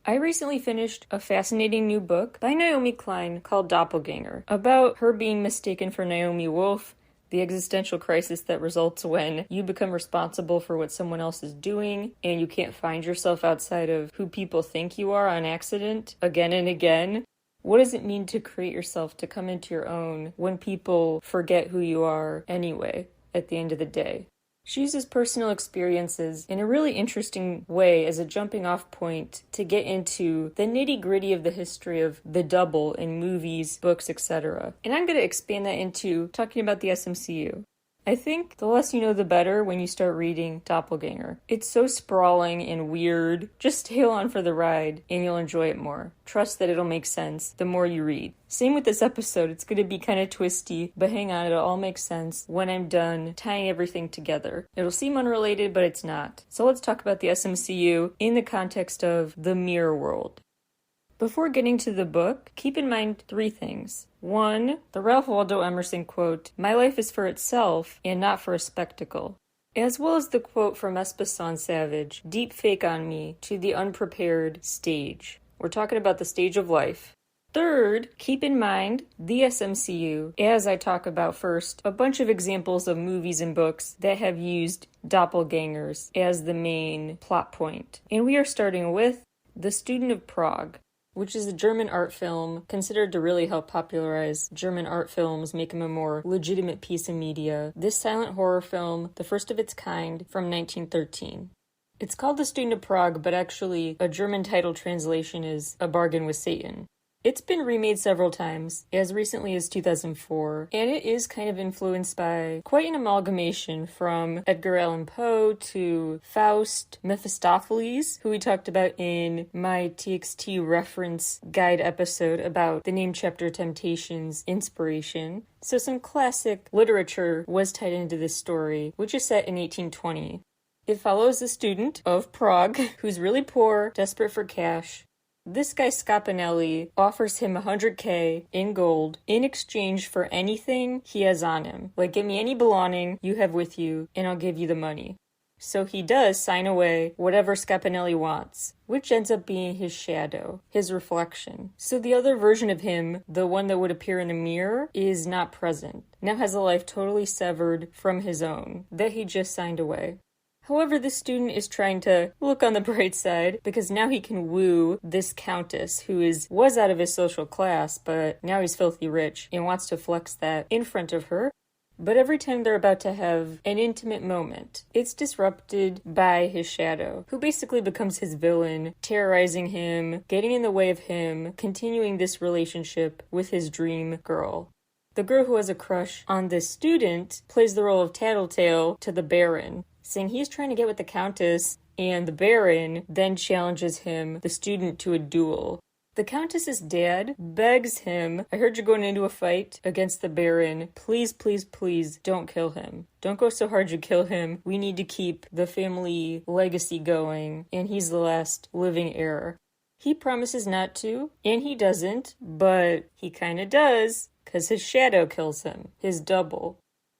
I recently finished a fascinating new book by Naomi Klein called Doppelganger, about her being mistaken for Naomi Wolf, the existential crisis that results when you become responsible for what someone else is doing and you can't find yourself outside of who people think you are on accident again and again. What does it mean to create yourself, to come into your own when people forget who you are anyway at the end of the day? She uses personal experiences in a really interesting way as a jumping off point to get into the nitty-gritty of the history of the double in movies, books, etc. And I'm going to expand that into talking about the SMCU. I think the less you know, the better when you start reading Doppelganger. It's so sprawling and weird. Just stay on for the ride and you'll enjoy it more. Trust that it'll make sense the more you read. Same with this episode. It's going to be kind of twisty, but hang on, it'll all make sense when I'm done tying everything together. It'll seem unrelated, but it's not. So let's talk about the SMCU in the context of the mirror world. Before getting to the book, keep in mind 3 things. 1, the Ralph Waldo Emerson quote, "My life is for itself and not for a spectacle." As well as the quote from aespa Savage, "Deep fake on me to the unprepared stage." We're talking about the stage of life. 3rd, keep in mind the SMCU, as I talk about first, a bunch of examples of movies and books that have used doppelgangers as the main plot point. And we are starting with The Student of Prague, which is a German art film considered to really help popularize German art films, make them a more legitimate piece of media. This silent horror film, the first of its kind, from 1913. It's called The Student of Prague, but actually a German title translation is A Bargain with Satan. It's been remade several times, as recently as 2004, and it is kind of influenced by quite an amalgamation from Edgar Allan Poe to Faust, Mephistopheles, who we talked about in my TXT reference guide episode about the name chapter Temptations inspiration. So some classic literature was tied into this story, which is set in 1820. It follows a student of Prague who's really poor, desperate for cash. This guy Scapinelli offers him $100K in gold in exchange for anything he has on him. Like, give me any belonging you have with you and I'll give you the money. So he does sign away whatever Scapinelli wants, which ends up being his shadow, his reflection. So the other version of him, the one that would appear in the mirror, is not present. Now has a life totally severed from his own that he just signed away. However, this student is trying to look on the bright side because now he can woo this countess who was out of his social class, but now he's filthy rich and wants to flex that in front of her. But every time they're about to have an intimate moment, it's disrupted by his shadow, who basically becomes his villain, terrorizing him, getting in the way of him, continuing this relationship with his dream girl. The girl who has a crush on this student plays the role of tattletale to the Baron, saying he's trying to get with the Countess, and the Baron then challenges him, the student, to a duel. The Countess's dad begs him, "I heard you're going into a fight against the Baron. Please, please, please don't kill him. Don't go so hard you kill him. We need to keep the family legacy going, and he's the last living heir." He promises not to, and he doesn't, but he kinda does, because his shadow kills him, his double.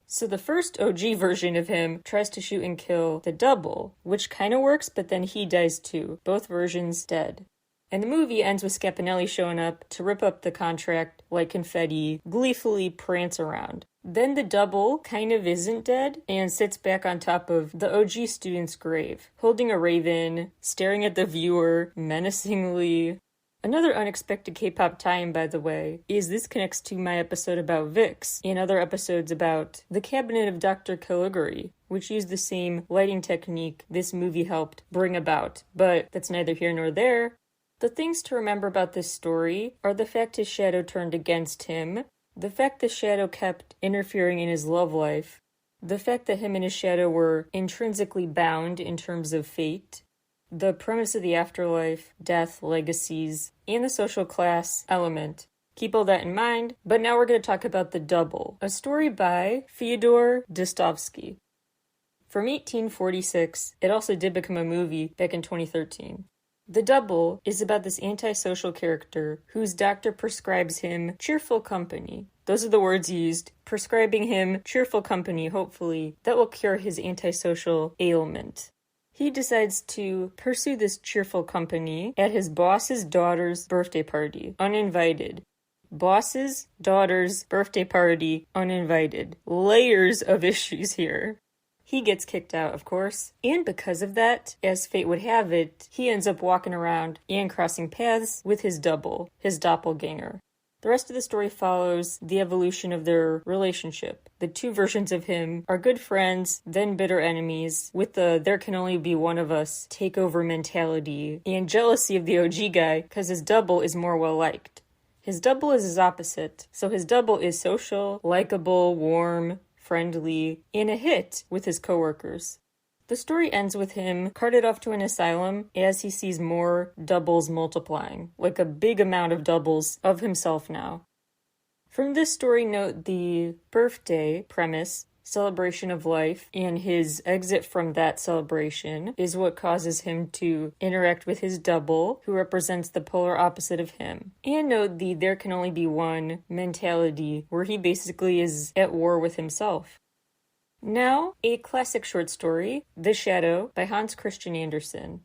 So the first OG version of him tries to shoot and kill the double, which kind of works, but then he dies too. Both versions dead. And the movie ends with Scapinelli showing up to rip up the contract like confetti, gleefully prance around. Then the double kind of isn't dead and sits back on top of the OG student's grave, holding a raven, staring at the viewer menacingly. Another unexpected K-pop tie-in, by the way, is this connects to my episode about Vix and other episodes about the Cabinet of Dr. Caligari, which used the same lighting technique this movie helped bring about, but that's neither here nor there. The things to remember about this story are the fact his shadow turned against him, the fact the shadow kept interfering in his love life, the fact that him and his shadow were intrinsically bound in terms of fate, the premise of the afterlife, death, legacies, and the social class element. Keep all that in mind, but now we're going to talk about The Double, a story by Fyodor Dostoevsky. From 1846, it also did become a movie back in 2013. The Double is about this antisocial character whose doctor prescribes him cheerful company. Those are the words used, prescribing him cheerful company, hopefully, that will cure his antisocial ailment. He decides to pursue this cheerful company at his boss's daughter's birthday party, uninvited. Boss's daughter's birthday party, uninvited. Layers of issues here. He gets kicked out, of course, and because of that, as fate would have it, he ends up walking around and crossing paths with his double, his doppelganger. The rest of the story follows the evolution of their relationship. The two versions of him are good friends, then bitter enemies, with the there can only be one of us takeover mentality, and jealousy of the OG guy because his double is more well-liked. His double is his opposite, so his double is social, likable, warm, friendly, and a hit with his coworkers. The story ends with him carted off to an asylum as he sees more doubles multiplying, like a big amount of doubles of himself now. From this story, note the birthday premise, celebration of life, and his exit from that celebration is what causes him to interact with his double, who represents the polar opposite of him. And note the there can only be one mentality, where he basically is at war with himself. Now, a classic short story, The Shadow, by Hans Christian Andersen.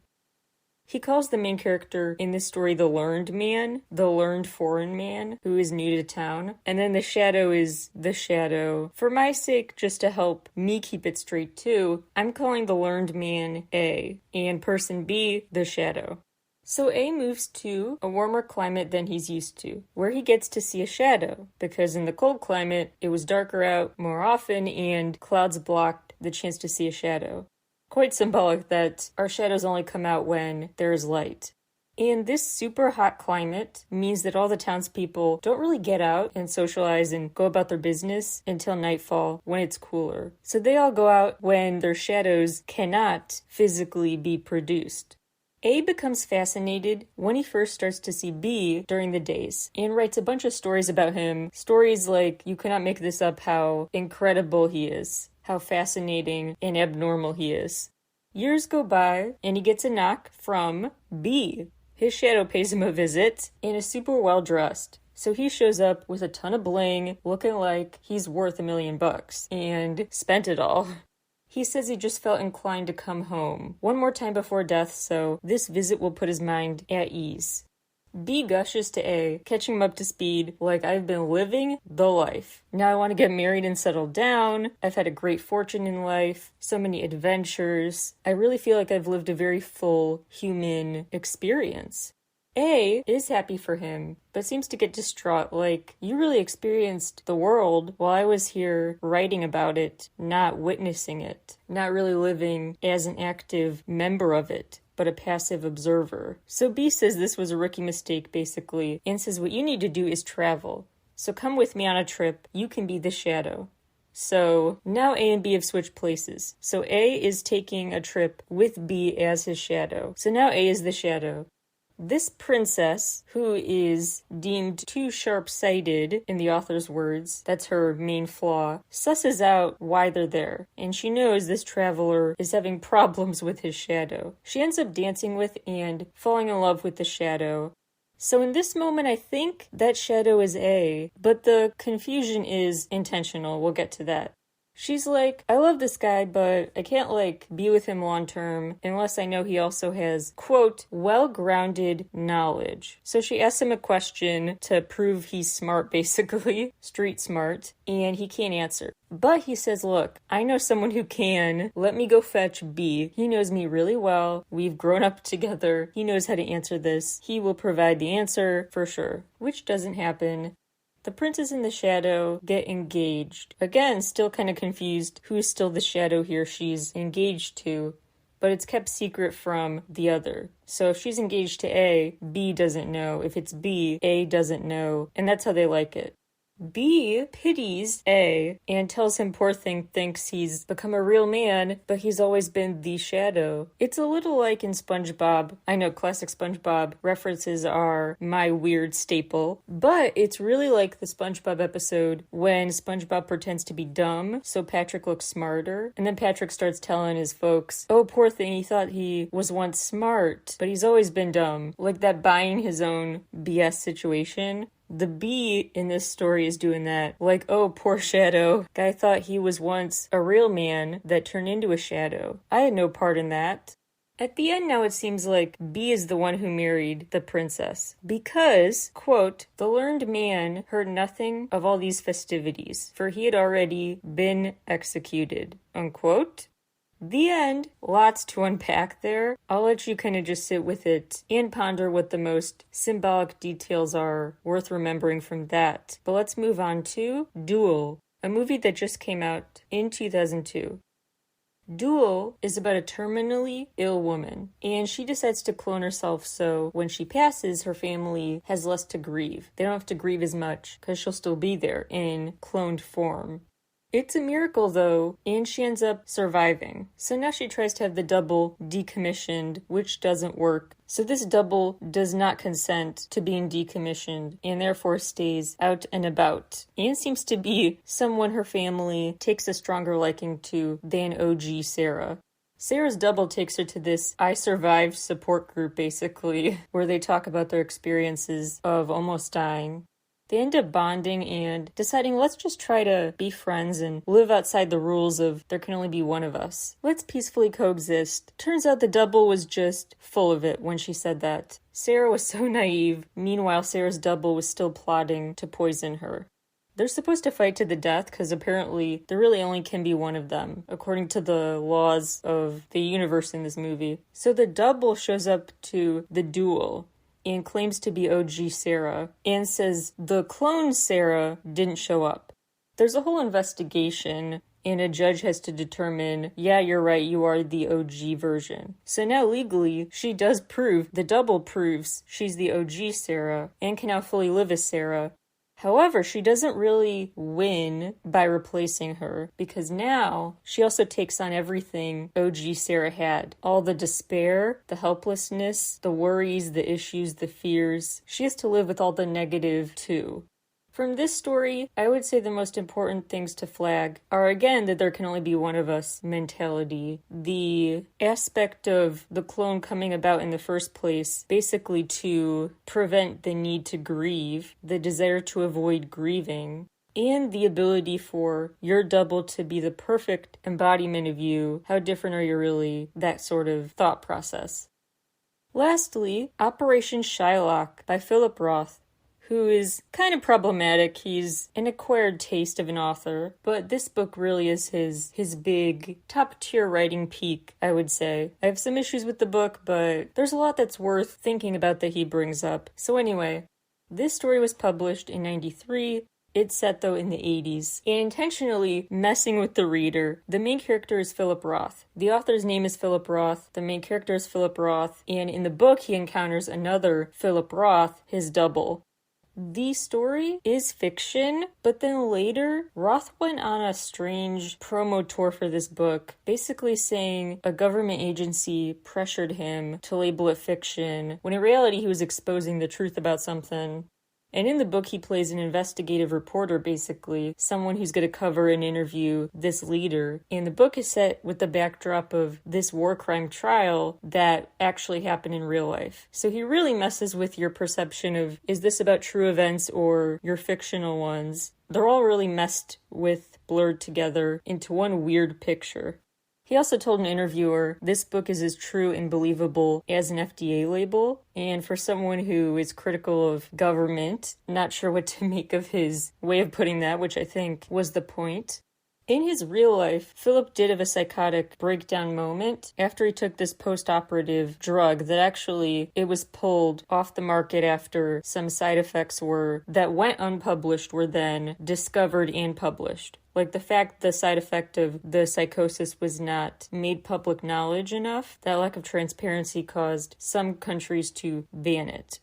He calls the main character in this story the learned man, the learned foreign man who is new to town, and then the shadow is the shadow. For my sake, just to help me keep it straight too, I'm calling the learned man A, and person B the shadow. So A moves to a warmer climate than he's used to, where he gets to see a shadow, because in the cold climate, it was darker out more often and clouds blocked the chance to see a shadow. Quite symbolic that our shadows only come out when there is light. And this super hot climate means that all the townspeople don't really get out and socialize and go about their business until nightfall when it's cooler. So they all go out when their shadows cannot physically be produced. A becomes fascinated when he first starts to see B during the days and writes a bunch of stories about him. Stories like, you cannot make this up, how incredible he is, how fascinating and abnormal he is. Years go by and he gets a knock from B. His shadow pays him a visit and is super well dressed. So he shows up with a ton of bling, looking like he's worth $1 million and spent it all. He says he just felt inclined to come home one more time before death, so this visit will put his mind at ease. B gushes to A, catching him up to speed, like, I've been living the life. Now I want to get married and settle down. I've had a great fortune in life, so many adventures. I really feel like I've lived a very full human experience. A is happy for him, but seems to get distraught, like, you really experienced the world while I was here writing about it, not witnessing it, not really living as an active member of it, but a passive observer. So B says this was a rookie mistake, basically, and says what you need to do is travel. So come with me on a trip, you can be the shadow. So now A and B have switched places. So A is taking a trip with B as his shadow. So now A is the shadow. This princess, who is deemed too sharp-sighted, in the author's words, that's her main flaw, susses out why they're there, and she knows this traveler is having problems with his shadow. She ends up dancing with and falling in love with the shadow. So in this moment, I think that shadow is A, but the confusion is intentional. We'll get to that. She's like, I love this guy, but I can't, be with him long term unless I know he also has, quote, well-grounded knowledge. So she asks him a question to prove he's smart, basically, street smart, and he can't answer. But he says, look, I know someone who can. Let me go fetch B. He knows me really well. We've grown up together. He knows how to answer this. He will provide the answer for sure, which doesn't happen. The princess and the shadow get engaged. Again, still kind of confused who's still the shadow here she's engaged to, but it's kept secret from the other. So if she's engaged to A, B doesn't know. If it's B, A doesn't know, and that's how they like it. B pities A and tells him poor thing thinks he's become a real man, but he's always been the shadow. It's a little like in SpongeBob. I know classic SpongeBob references are my weird staple, but it's really like the SpongeBob episode when SpongeBob pretends to be dumb, so Patrick looks smarter, and then Patrick starts telling his folks, oh, poor thing, he thought he was once smart, but he's always been dumb. Like that buying his own BS situation. The B in this story is doing that. Like, oh, poor shadow. Guy thought he was once a real man that turned into a shadow. I had no part in that. At the end now it seems like B is the one who married the princess because, quote, the learned man heard nothing of all these festivities, for he had already been executed, unquote. The end. Lots to unpack there. I'll let you kind of just sit with it and ponder what the most symbolic details are worth remembering from that. But let's move on to Duel, a movie that just came out in 2002. Duel is about a terminally ill woman, and she decides to clone herself so when she passes, her family has less to grieve. They don't have to grieve as much because she'll still be there in cloned form. It's a miracle, though, and she ends up surviving. So now she tries to have the double decommissioned, which doesn't work. So this double does not consent to being decommissioned and therefore stays out and about. And seems to be someone her family takes a stronger liking to than OG Sarah. Sarah's double takes her to this I Survived support group, basically, where they talk about their experiences of almost dying. They end up bonding and deciding, let's just try to be friends and live outside the rules of there can only be one of us. Let's peacefully coexist. Turns out the double was just full of it when she said that. Sarah was so naive. Meanwhile, Sarah's double was still plotting to poison her. They're supposed to fight to the death because apparently there really only can be one of them, according to the laws of the universe in this movie. So the double shows up to the duel and claims to be OG Sarah, and says the clone Sarah didn't show up. There's a whole investigation, and a judge has to determine, yeah, you're right, you are the OG version. So now legally, she does prove, the double proves she's the OG Sarah, and can now fully live as Sarah. However, she doesn't really win by replacing her, because now she also takes on everything OG Sarah had. All the despair, the helplessness, the worries, the issues, the fears. She has to live with all the negative too. From this story, I would say the most important things to flag are, again, that there can only be one of us mentality. The aspect of the clone coming about in the first place, basically to prevent the need to grieve, the desire to avoid grieving, and the ability for your double to be the perfect embodiment of you. How different are you really? That sort of thought process. Lastly, Operation Shylock by Philip Roth, who is kind of problematic. He's an acquired taste of an author, but this book really is his big top-tier writing peak, I would say. I have some issues with the book, but there's a lot that's worth thinking about that he brings up. So anyway, this story was published in 93. It's set, though, in the 80s, and intentionally messing with the reader. The main character is Philip Roth. The author's name is Philip Roth. The main character is Philip Roth, and in the book he encounters another Philip Roth, his double. The story is fiction, but then later, Roth went on a strange promo tour for this book, basically saying a government agency pressured him to label it fiction, when in reality he was exposing the truth about something. And in the book, he plays an investigative reporter, basically, someone who's going to cover and interview this leader. And the book is set with the backdrop of this war crime trial that actually happened in real life. So he really messes with your perception of, is this about true events or your fictional ones? They're all really messed with, blurred together into one weird picture. He also told an interviewer, this book is as true and believable as an FDA label. And for someone who is critical of government, not sure what to make of his way of putting that, which I think was the point. In his real life, Philip did have a psychotic breakdown moment after he took this post-operative drug that actually, it was pulled off the market after some side effects that went unpublished were then discovered and published. Like the fact the side effect of the psychosis was not made public knowledge enough, that lack of transparency caused some countries to ban it.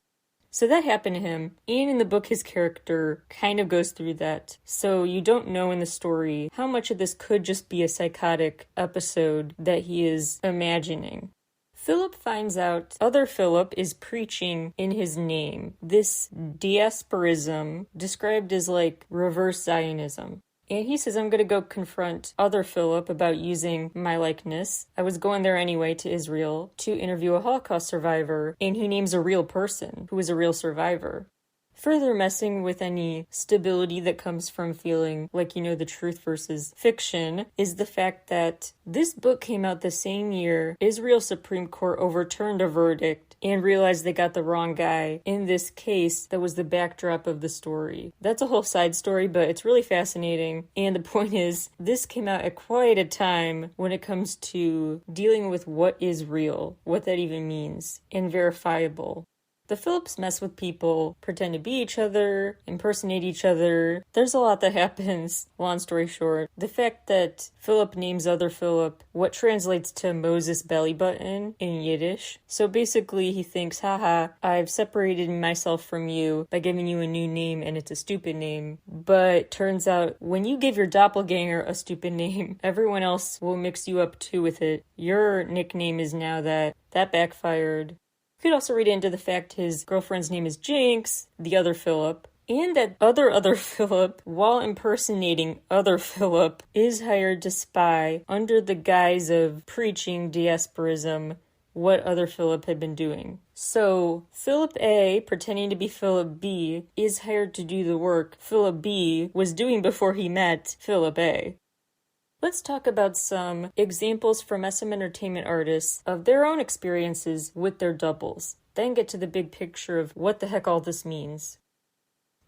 So that happened to him, and in the book his character kind of goes through that. So you don't know in the story how much of this could just be a psychotic episode that he is imagining. Philip finds out other Philip is preaching in his name, this diasporism described as like reverse Zionism. And he says, I'm going to go confront other Philip about using my likeness. I was going there anyway to Israel to interview a Holocaust survivor, and he names a real person who is a real survivor. Further messing with any stability that comes from feeling like you know the truth versus fiction is the fact that this book came out the same year Israel's Supreme Court overturned a verdict and realized they got the wrong guy in this case that was the backdrop of the story. That's a whole side story, but it's really fascinating. And the point is, this came out at quite a time when it comes to dealing with what is real, what that even means, and verifiable. The Phillips mess with people, pretend to be each other, impersonate each other. There's a lot that happens. Long story short, the fact that Philip names other Philip what translates to Moses belly button in Yiddish. So basically he thinks, haha, I've separated myself from you by giving you a new name and it's a stupid name. But turns out when you give your doppelganger a stupid name, everyone else will mix you up too with it. Your nickname is now that. That backfired. You could also read into the fact his girlfriend's name is Jinx, the other Philip, and that other Philip, while impersonating other Philip, is hired to spy under the guise of preaching diasporism what other Philip had been doing. So Philip A, pretending to be Philip B, is hired to do the work Philip B was doing before he met Philip A. Let's talk about some examples from SM entertainment artists of their own experiences with their doubles, then get to the big picture of what the heck all this means.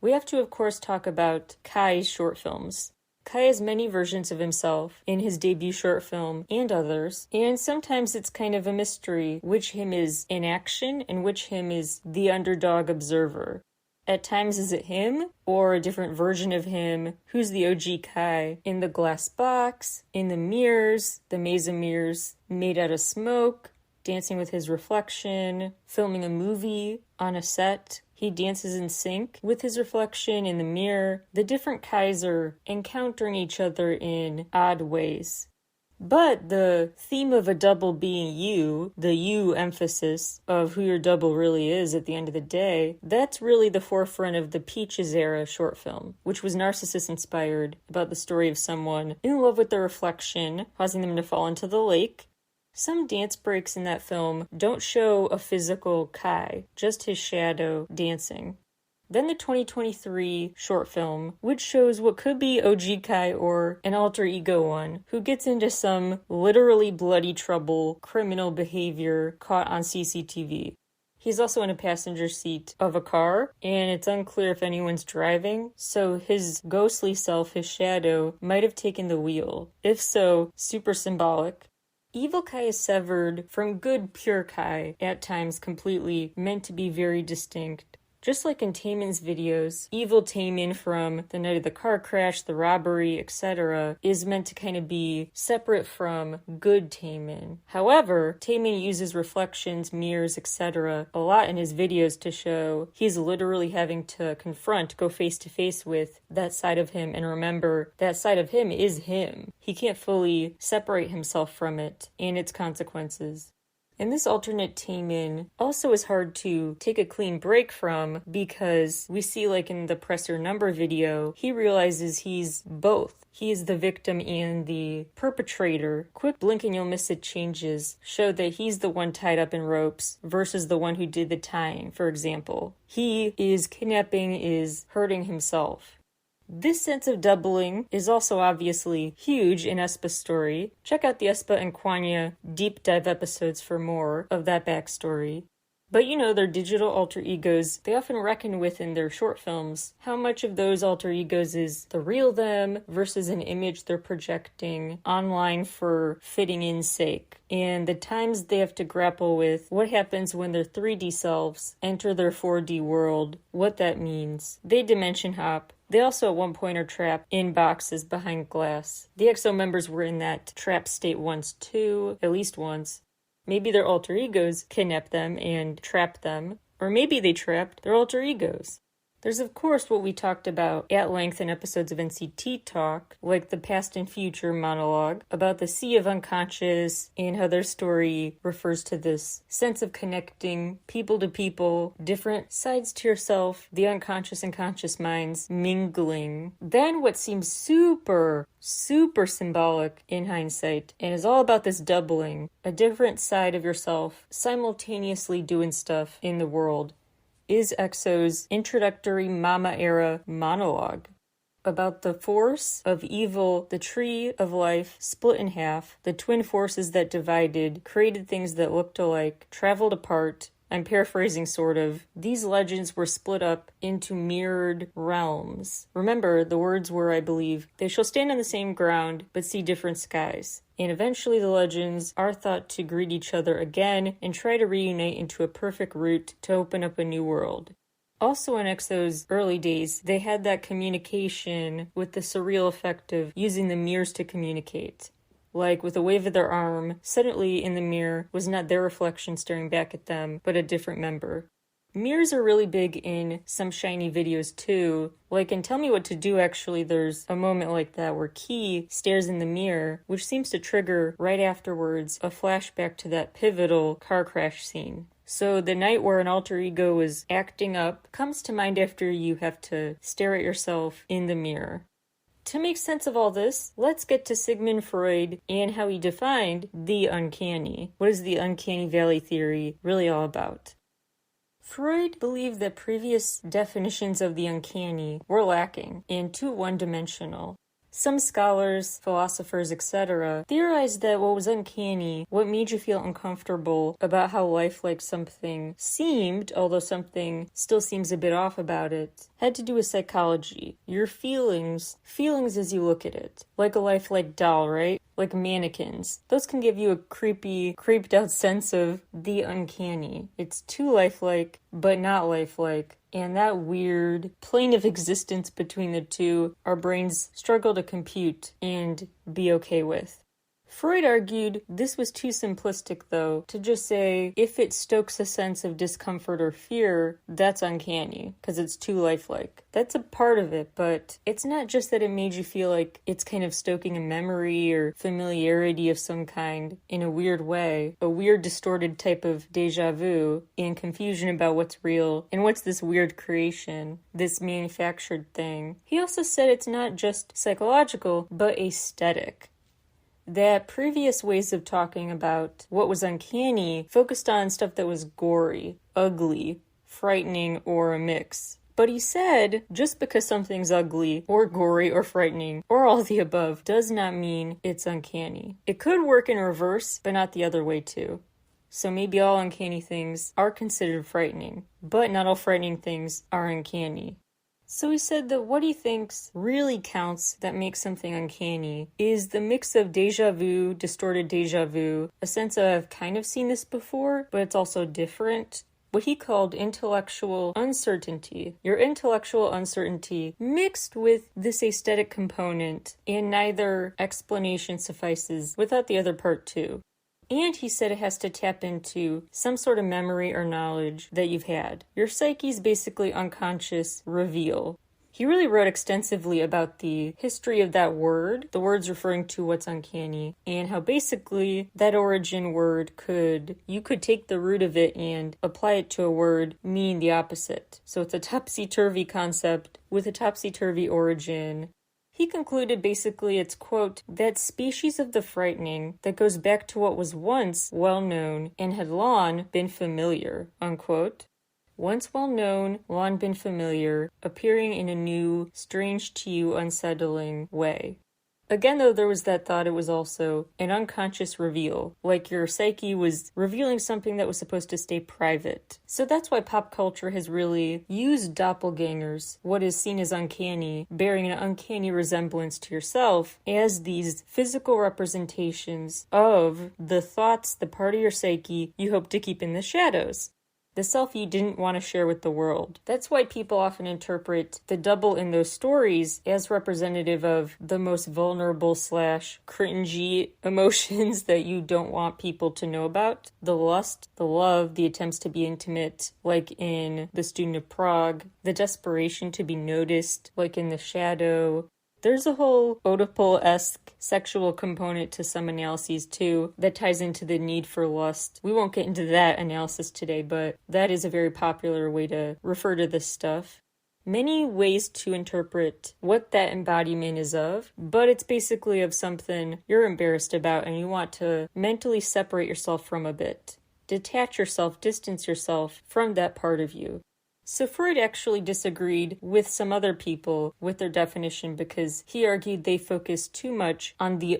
We have to, of course, talk about Kai's short films. Kai has many versions of himself in his debut short film and others, and sometimes it's kind of a mystery which him is in action and which him is the underdog observer. At times, is it him or a different version of him? Who's the OG Kai? In the glass box, in the mirrors, the maze of mirrors made out of smoke, dancing with his reflection, filming a movie on a set. He dances in sync with his reflection in the mirror. The different Kais are encountering each other in odd ways. But the theme of a double being you, the you emphasis of who your double really is at the end of the day, that's really the forefront of the Peaches era short film, which was narcissist inspired, about the story of someone in love with their reflection, causing them to fall into the lake. Some dance breaks in that film don't show a physical Kai, just his shadow dancing. Then the 2023 short film, which shows what could be OG Kai or an alter ego one, who gets into some literally bloody trouble, criminal behavior caught on CCTV. He's also in a passenger seat of a car, and it's unclear if anyone's driving, so his ghostly self, his shadow, might have taken the wheel. If so, super symbolic. Evil Kai is severed from good pure Kai, at times completely, meant to be very distinct. Just like in TAEMIN's videos, evil TAEMIN from the night of the car crash, the robbery, etc. is meant to kind of be separate from good TAEMIN. However, TAEMIN uses reflections, mirrors, etc. a lot in his videos to show he's literally having to confront, go face to face with that side of him, and remember that side of him is him. He can't fully separate himself from it and its consequences. And this alternate TAEMIN also is hard to take a clean break from because we see, like in the Press Your Number video, he realizes he's both. He is the victim and the perpetrator. Quick blink and you'll miss it changes show that he's the one tied up in ropes versus the one who did the tying, for example. He is kidnapping, is hurting himself. This sense of doubling is also obviously huge in aespa's story. Check out the aespa and Kwanya deep dive episodes for more of that backstory. But you know, their digital alter egos, they often reckon with in their short films. How much of those alter egos is the real them versus an image they're projecting online for fitting in sake? And the times they have to grapple with what happens when their 3D selves enter their 4D world, what that means. They dimension hop. They also at one point are trapped in boxes behind glass. The EXO members were in that trapped state once too, at least once. Maybe their alter egos kidnapped them and trapped them, or maybe they trapped their alter egos. There's of course what we talked about at length in episodes of NCT Talk, like the past and future monologue, about the sea of unconscious and how their story refers to this sense of connecting people to people, different sides to yourself, the unconscious and conscious minds mingling. Then what seems super symbolic in hindsight, and is all about this doubling, a different side of yourself simultaneously doing stuff in the world. is EXO's introductory Mama era monologue about the force of evil, the tree of life split in half, the twin forces that divided, created things that looked alike, traveled apart. I'm paraphrasing sort of. These legends were split up into mirrored realms. Remember, the words were, I believe, they shall stand on the same ground, but see different skies. And eventually the legends are thought to greet each other again and try to reunite into a perfect route to open up a new world. Also in EXO's early days, they had that communication with the surreal effect of using the mirrors to communicate. Like, with a wave of their arm, suddenly in the mirror was not their reflection staring back at them, but a different member. Mirrors are really big in some shiny videos too. Like in Tell Me What to Do, actually, there's a moment like that where Key stares in the mirror, which seems to trigger, right afterwards, a flashback to that pivotal car crash scene. So the night where an alter ego is acting up comes to mind after you have to stare at yourself in the mirror. To make sense of all this, let's get to Sigmund Freud and how he defined the uncanny. What is the uncanny valley theory really all about? Freud believed that previous definitions of the uncanny were lacking and too one-dimensional. Some scholars, philosophers, etc., theorized that what was uncanny, what made you feel uncomfortable about how lifelike something seemed, although something still seems a bit off about it, had to do with psychology. Your feelings as you look at it. Like a lifelike doll, right? Like mannequins. Those can give you a creepy, creeped out sense of the uncanny. It's too lifelike, but not lifelike. And that weird plane of existence between the two, our brains struggle to compute and be okay with. Freud argued this was too simplistic, though, to just say if it stokes a sense of discomfort or fear, that's uncanny, because it's too lifelike. That's a part of it, but it's not just that it made you feel like it's kind of stoking a memory or familiarity of some kind in a weird way, a weird distorted type of deja vu and confusion about what's real and what's this weird creation, this manufactured thing. He also said it's not just psychological, but aesthetic. That previous ways of talking about what was uncanny focused on stuff that was gory, ugly, frightening, or a mix. But he said, just because something's ugly, or gory, or frightening, or all the above, does not mean it's uncanny. It could work in reverse, but not the other way too. So maybe all uncanny things are considered frightening, but not all frightening things are uncanny. So he said that what he thinks really counts that makes something uncanny is the mix of deja vu, distorted deja vu, a sense of I've kind of seen this before, but it's also different. What he called intellectual uncertainty. Your intellectual uncertainty mixed with this aesthetic component, and neither explanation suffices without the other part too. And he said it has to tap into some sort of memory or knowledge that you've had. Your psyche's basically unconscious reveal. He really wrote extensively about the history of that word, the words referring to what's uncanny, and how basically that origin word you could take the root of it and apply it to a word meaning the opposite. So it's a topsy-turvy concept with a topsy-turvy origin. He concluded basically it's, quote, that species of the frightening that goes back to what was once well-known and had long been familiar, unquote. Once well-known, long been familiar, appearing in a new, strange to you, unsettling way. Again, though, there was that thought it was also an unconscious reveal, like your psyche was revealing something that was supposed to stay private. So that's why pop culture has really used doppelgangers, what is seen as uncanny, bearing an uncanny resemblance to yourself, as these physical representations of the thoughts, the part of your psyche you hope to keep in the shadows. The self you didn't want to share with the world. That's why people often interpret the double in those stories as representative of the most vulnerable / cringy emotions that you don't want people to know about. The lust, the love, the attempts to be intimate, like in The Student of Prague. The desperation to be noticed, like in The Shadow. There's a whole Oedipal-esque sexual component to some analyses too that ties into the need for lust. We won't get into that analysis today, but that is a very popular way to refer to this stuff. Many ways to interpret what that embodiment is of, but it's basically of something you're embarrassed about and you want to mentally separate yourself from a bit. Detach yourself, distance yourself from that part of you. So Freud actually disagreed with some other people with their definition because he argued they focused too much on the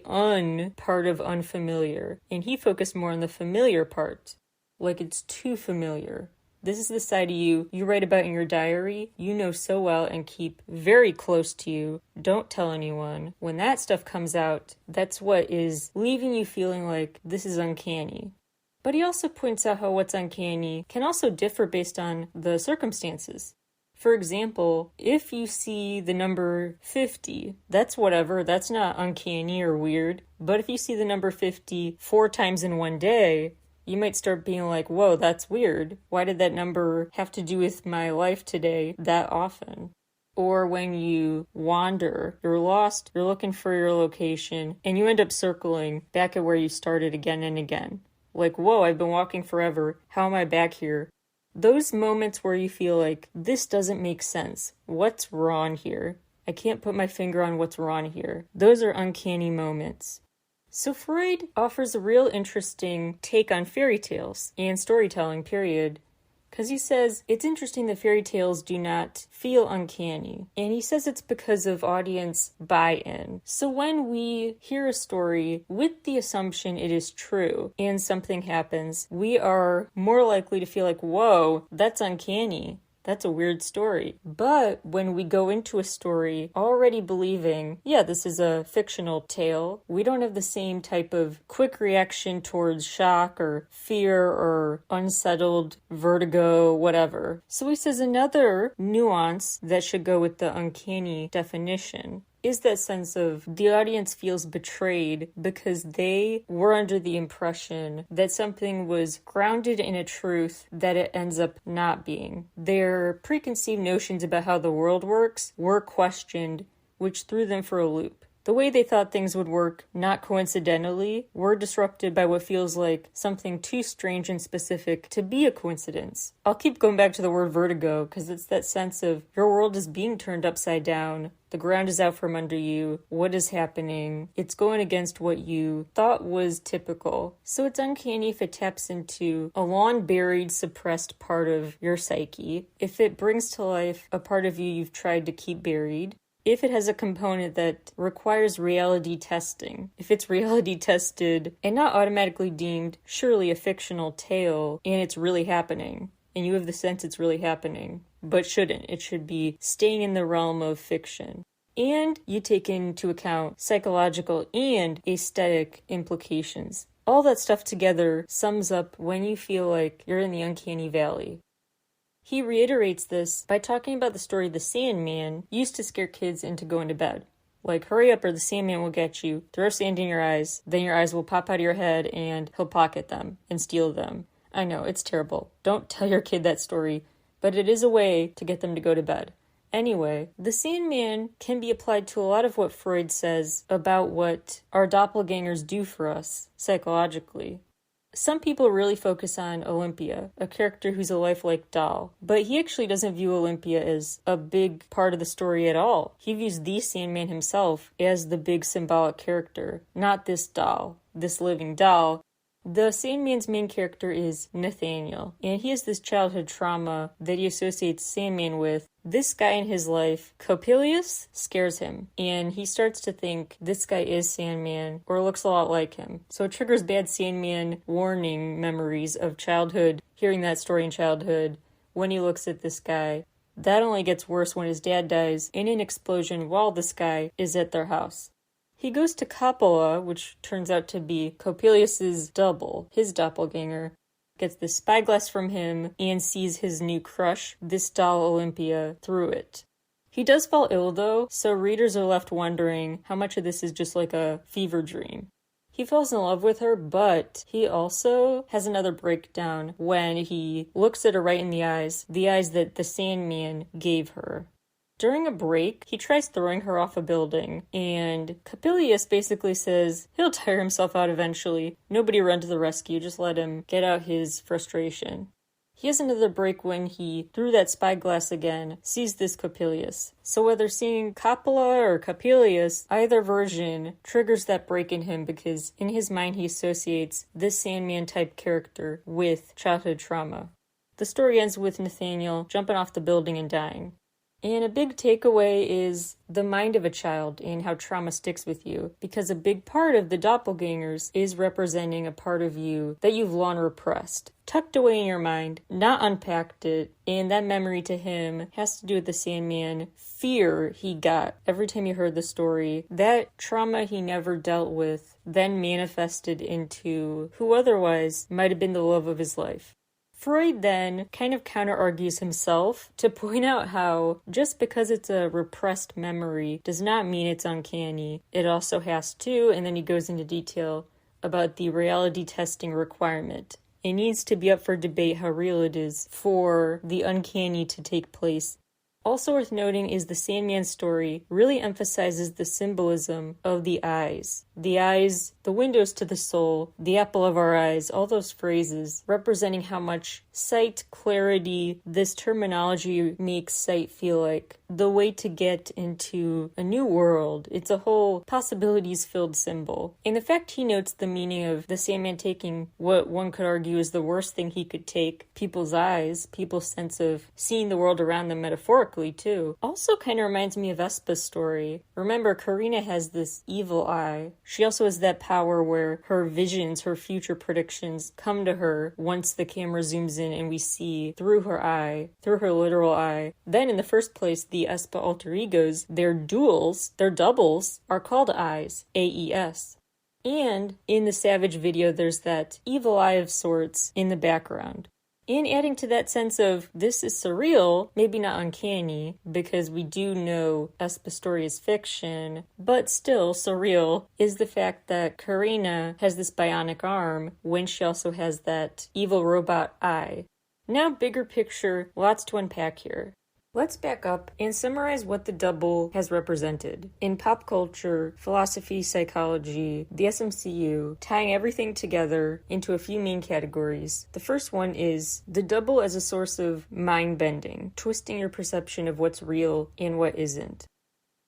part of unfamiliar, and he focused more on the familiar part, like it's too familiar. This is the side of you write about in your diary, you know so well and keep very close to you. Don't tell anyone. When that stuff comes out, that's what is leaving you feeling like this is uncanny. But he also points out how what's uncanny can also differ based on the circumstances. For example, if you see the number 50, that's whatever, that's not uncanny or weird. But if you see the number 50 4 times in one day, you might start being like, whoa, that's weird. Why did that number have to do with my life today that often? Or when you wander, you're lost, you're looking for your location, and you end up circling back at where you started again and again. Like, whoa, I've been walking forever. How am I back here? Those moments where you feel like, this doesn't make sense. What's wrong here? I can't put my finger on what's wrong here. Those are uncanny moments. So Freud offers a real interesting take on fairy tales and storytelling, period. Because he says it's interesting that fairy tales do not feel uncanny. And he says it's because of audience buy-in. So when we hear a story with the assumption it is true and something happens, we are more likely to feel like, whoa, that's uncanny. That's a weird story. But when we go into a story already believing, yeah, this is a fictional tale, we don't have the same type of quick reaction towards shock or fear or unsettled vertigo, whatever. So he says another nuance that should go with the uncanny definition is that sense of the audience feels betrayed because they were under the impression that something was grounded in a truth that it ends up not being. Their preconceived notions about how the world works were questioned, which threw them for a loop. The way they thought things would work, not coincidentally, were disrupted by what feels like something too strange and specific to be a coincidence. I'll keep going back to the word vertigo because it's that sense of your world is being turned upside down. The ground is out from under you. What is happening? It's going against what you thought was typical. So it's uncanny if it taps into a long-buried, suppressed part of your psyche. If it brings to life a part of you you've tried to keep buried. If it has a component that requires reality testing. If it's reality tested and not automatically deemed surely a fictional tale and it's really happening. And you have the sense it's really happening. But shouldn't. It should be staying in the realm of fiction. And you take into account psychological and aesthetic implications. All that stuff together sums up when you feel like you're in the uncanny valley. He reiterates this by talking about the story the Sandman used to scare kids into going to bed. Like, hurry up or the Sandman will get you, throw sand in your eyes, then your eyes will pop out of your head and he'll pocket them and steal them. I know, it's terrible. Don't tell your kid that story, but it is a way to get them to go to bed. Anyway, the Sandman can be applied to a lot of what Freud says about what our doppelgangers do for us psychologically. Some people really focus on Olympia, a character who's a lifelike doll, but he actually doesn't view Olympia as a big part of the story at all. He views the Sandman himself as the big symbolic character, not this doll, this living doll. The Sandman's main character is Nathaniel, and he has this childhood trauma that he associates Sandman with. This guy in his life, Coppelius, scares him, and he starts to think this guy is Sandman, or looks a lot like him. So it triggers bad Sandman warning memories of childhood, hearing that story in childhood, when he looks at this guy. That only gets worse when his dad dies in an explosion while this guy is at their house. He goes to Coppola, which turns out to be Coppelius's double, his doppelganger, gets the spyglass from him and sees his new crush, this doll Olympia, through it. He does fall ill though, so readers are left wondering how much of this is just like a fever dream. He falls in love with her, but he also has another breakdown when he looks at her right in the eyes that the Sandman gave her. During a break, he tries throwing her off a building, and Coppelius basically says he'll tire himself out eventually. Nobody run to the rescue, just let him get out his frustration. He has another break when he, through that spyglass again, sees this Coppelius. So whether seeing Coppola or Coppelius, either version triggers that break in him because in his mind he associates this Sandman-type character with childhood trauma. The story ends with Nathaniel jumping off the building and dying. And a big takeaway is the mind of a child and how trauma sticks with you, because a big part of the doppelgangers is representing a part of you that you've long repressed, tucked away in your mind, not unpacked it, and that memory to him has to do with the Sandman fear he got every time he heard the story. That trauma he never dealt with then manifested into who otherwise might have been the love of his life. Freud then kind of counter-argues himself to point out how just because it's a repressed memory does not mean it's uncanny. It also has to, and then he goes into detail about the reality testing requirement. It needs to be up for debate how real it is for the uncanny to take place. Also worth noting is the Sandman story really emphasizes the symbolism of the eyes. The eyes, the windows to the soul, the apple of our eyes, all those phrases representing how much sight, clarity, this terminology makes sight feel like the way to get into a new world. It's a whole possibilities-filled symbol. And the fact he notes the meaning of the Sandman taking what one could argue is the worst thing he could take, people's eyes, people's sense of seeing the world around them metaphorically too, also kind of reminds me of aespa's story. Remember, Karina has this evil eye. She also has that power where her visions, her future predictions come to her once the camera zooms in and we see through her eye, through her literal eye. Then in the first place, the aespa alter egos, their duals, their doubles, are called eyes, AES. And in the Savage video, there's that evil eye of sorts in the background. And adding to that sense of this is surreal, maybe not uncanny, because we do know aespa's story is fiction, but still surreal, is the fact that Karina has this bionic arm when she also has that evil robot eye. Now, bigger picture, lots to unpack here. Let's back up and summarize what the double has represented. In pop culture, philosophy, psychology, the SMCU, tying everything together into a few main categories. The first one is the double as a source of mind-bending, twisting your perception of what's real and what isn't.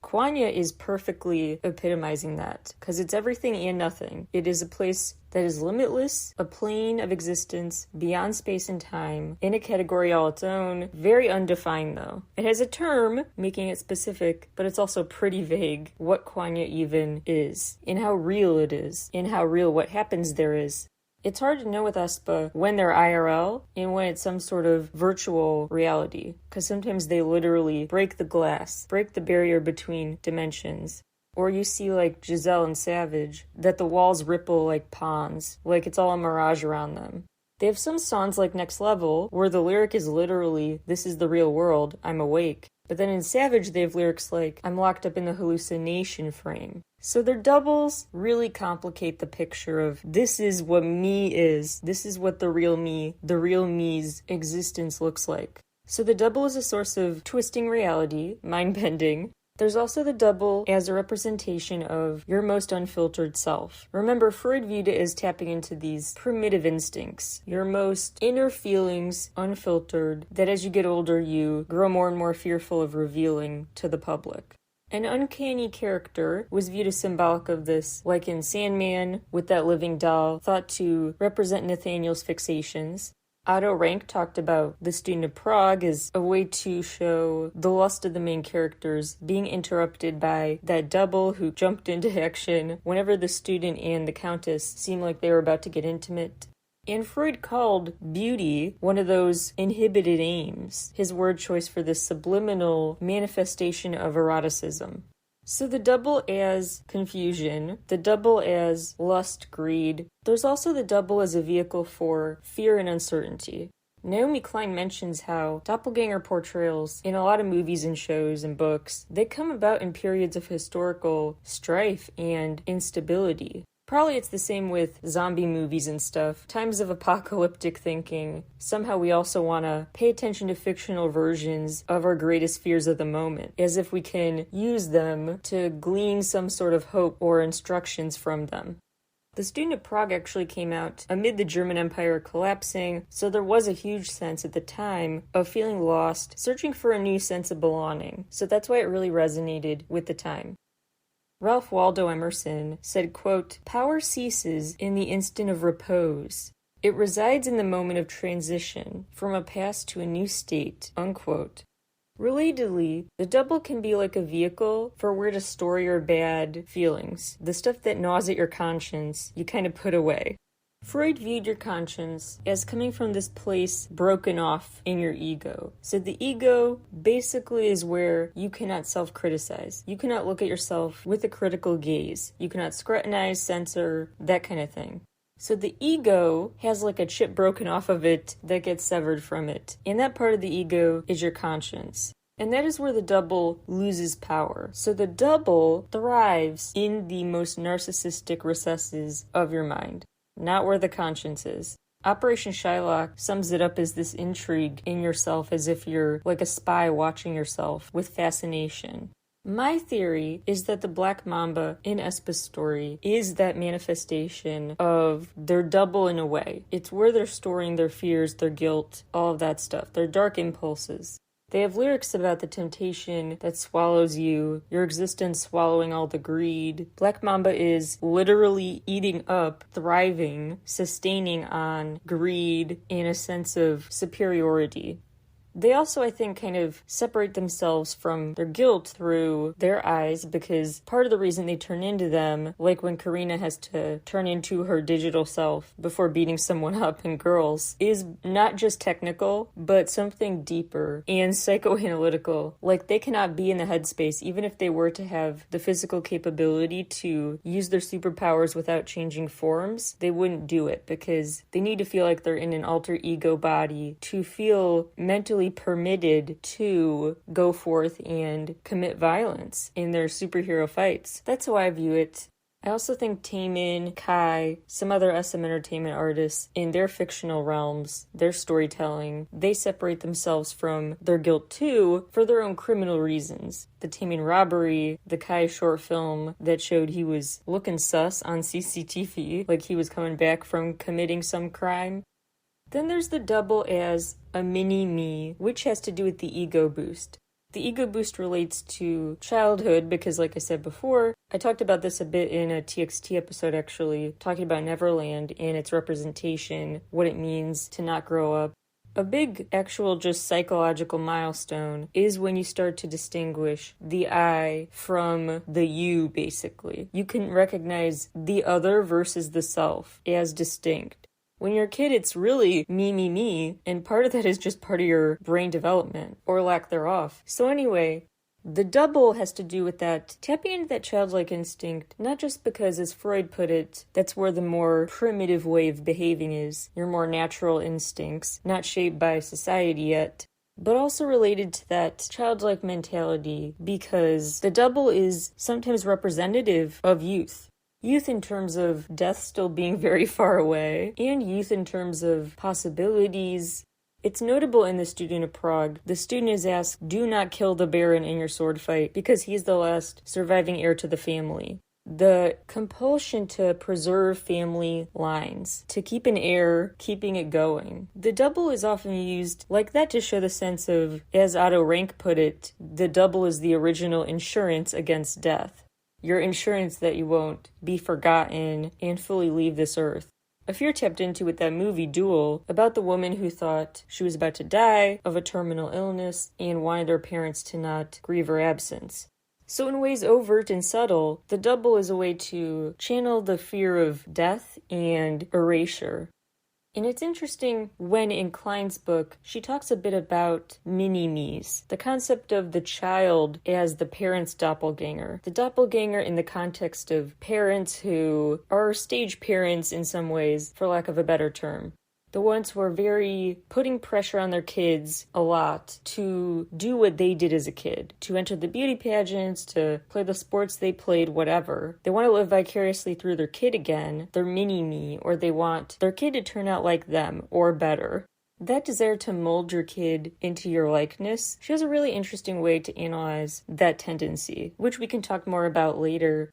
Kwanya is perfectly epitomizing that, because it's everything and nothing. It is a place that is limitless, a plane of existence beyond space and time, in a category all its own, very undefined though. It has a term, making it specific, but it's also pretty vague what Kwanya even is, and how real it is, and how real what happens there is. It's hard to know with aespa when they're IRL and when it's some sort of virtual reality, because sometimes they literally break the glass, break the barrier between dimensions. Or you see like Giselle and Savage, that the walls ripple like ponds, like it's all a mirage around them. They have some songs like Next Level, where the lyric is literally, this is the real world, I'm awake. But then in Savage, they have lyrics like, I'm locked up in the hallucination frame. So their doubles really complicate the picture of, this is what me is. This is what the real me's existence looks like. So the double is a source of twisting reality, mind-bending. There's also the double as a representation of your most unfiltered self. Remember, Freud viewed it as tapping into these primitive instincts, your most inner feelings, unfiltered, that as you get older you grow more and more fearful of revealing to the public. An uncanny character was viewed as symbolic of this, like in Sandman, with that living doll, thought to represent Nathaniel's fixations. Otto Rank talked about The Student of Prague as a way to show the lust of the main characters being interrupted by that double who jumped into action whenever the student and the countess seemed like they were about to get intimate. And Freud called beauty one of those inhibited aims, his word choice for this subliminal manifestation of eroticism. So the double as confusion, the double as lust, greed. There's also the double as a vehicle for fear and uncertainty. Naomi Klein mentions how doppelganger portrayals in a lot of movies and shows and books, they come about in periods of historical strife and instability. Probably it's the same with zombie movies and stuff. Times of apocalyptic thinking. Somehow we also want to pay attention to fictional versions of our greatest fears of the moment, as if we can use them to glean some sort of hope or instructions from them. The Student of Prague actually came out amid the German Empire collapsing, so there was a huge sense at the time of feeling lost, searching for a new sense of belonging. So that's why it really resonated with the time. Ralph Waldo Emerson said, quote, "Power ceases in the instant of repose. It resides in the moment of transition from a past to a new state, unquote. Relatedly, the double can be like a vehicle for where to store your bad feelings, the stuff that gnaws at your conscience, you kind of put away. Freud viewed your conscience as coming from this place broken off in your ego. So the ego basically is where you cannot self-criticize. You cannot look at yourself with a critical gaze. You cannot scrutinize, censor, that kind of thing. So the ego has like a chip broken off of it that gets severed from it. And that part of the ego is your conscience. And that is where the double loses power. So the double thrives in the most narcissistic recesses of your mind, not where the conscience is. Operation Shylock sums it up as this intrigue in yourself as if you're like a spy watching yourself with fascination. My theory is that the Black Mamba in aespa's story is that manifestation of their double in a way. It's where they're storing their fears, their guilt, all of that stuff, their dark impulses. They have lyrics about the temptation that swallows you, your existence swallowing all the greed. Black Mamba is literally eating up, thriving, sustaining on greed and a sense of superiority. They also, I think, kind of separate themselves from their guilt through their eyes, because part of the reason they turn into them, like when Karina has to turn into her digital self before beating someone up in Girls, is not just technical, but something deeper and psychoanalytical. Like, they cannot be in the headspace, even if they were to have the physical capability to use their superpowers without changing forms, they wouldn't do it, because they need to feel like they're in an alter ego body to feel mentally permitted to go forth and commit violence in their superhero fights. That's how I view it. I also think TAEMIN, Kai, some other SM entertainment artists, in their fictional realms, their storytelling, they separate themselves from their guilt too for their own criminal reasons. The TAEMIN robbery, the Kai short film that showed he was looking sus on CCTV, like he was coming back from committing some crime. Then there's the double as a mini-me, which has to do with the ego boost. The ego boost relates to childhood because, like I said before, I talked about this a bit in a TXT episode actually, talking about Neverland and its representation, what it means to not grow up. A big actual just psychological milestone is when you start to distinguish the I from the you, basically. You can recognize the other versus the self as distinct. When you're a kid, it's really me, and part of that is just part of your brain development, or lack thereof. So anyway, the double has to do with that, tapping into that childlike instinct, not just because, as Freud put it, that's where the more primitive way of behaving is, your more natural instincts, not shaped by society yet, but also related to that childlike mentality, because the double is sometimes representative of youth. Youth in terms of death still being very far away, and youth in terms of possibilities. It's notable in The Student of Prague. The student is asked, do not kill the Baron in your sword fight, because he's the last surviving heir to the family. The compulsion to preserve family lines, to keep an heir, keeping it going. The double is often used like that to show the sense of, as Otto Rank put it, the double is the original insurance against death. Your insurance that you won't be forgotten and fully leave this earth. A fear tapped into with that movie Duel about the woman who thought she was about to die of a terminal illness and wanted her parents to not grieve her absence. So in ways overt and subtle, the double is a way to channel the fear of death and erasure. And it's interesting when in Klein's book, she talks a bit about mini-me's, the concept of the child as the parent's doppelganger. The doppelganger in the context of parents who are stage parents in some ways, for lack of a better term. The ones who are very putting pressure on their kids a lot to do what they did as a kid, to enter the beauty pageants, to play the sports they played, whatever. They want to live vicariously through their kid again, their mini-me, or they want their kid to turn out like them, or better. That desire to mold your kid into your likeness, she has a really interesting way to analyze that tendency, which we can talk more about later.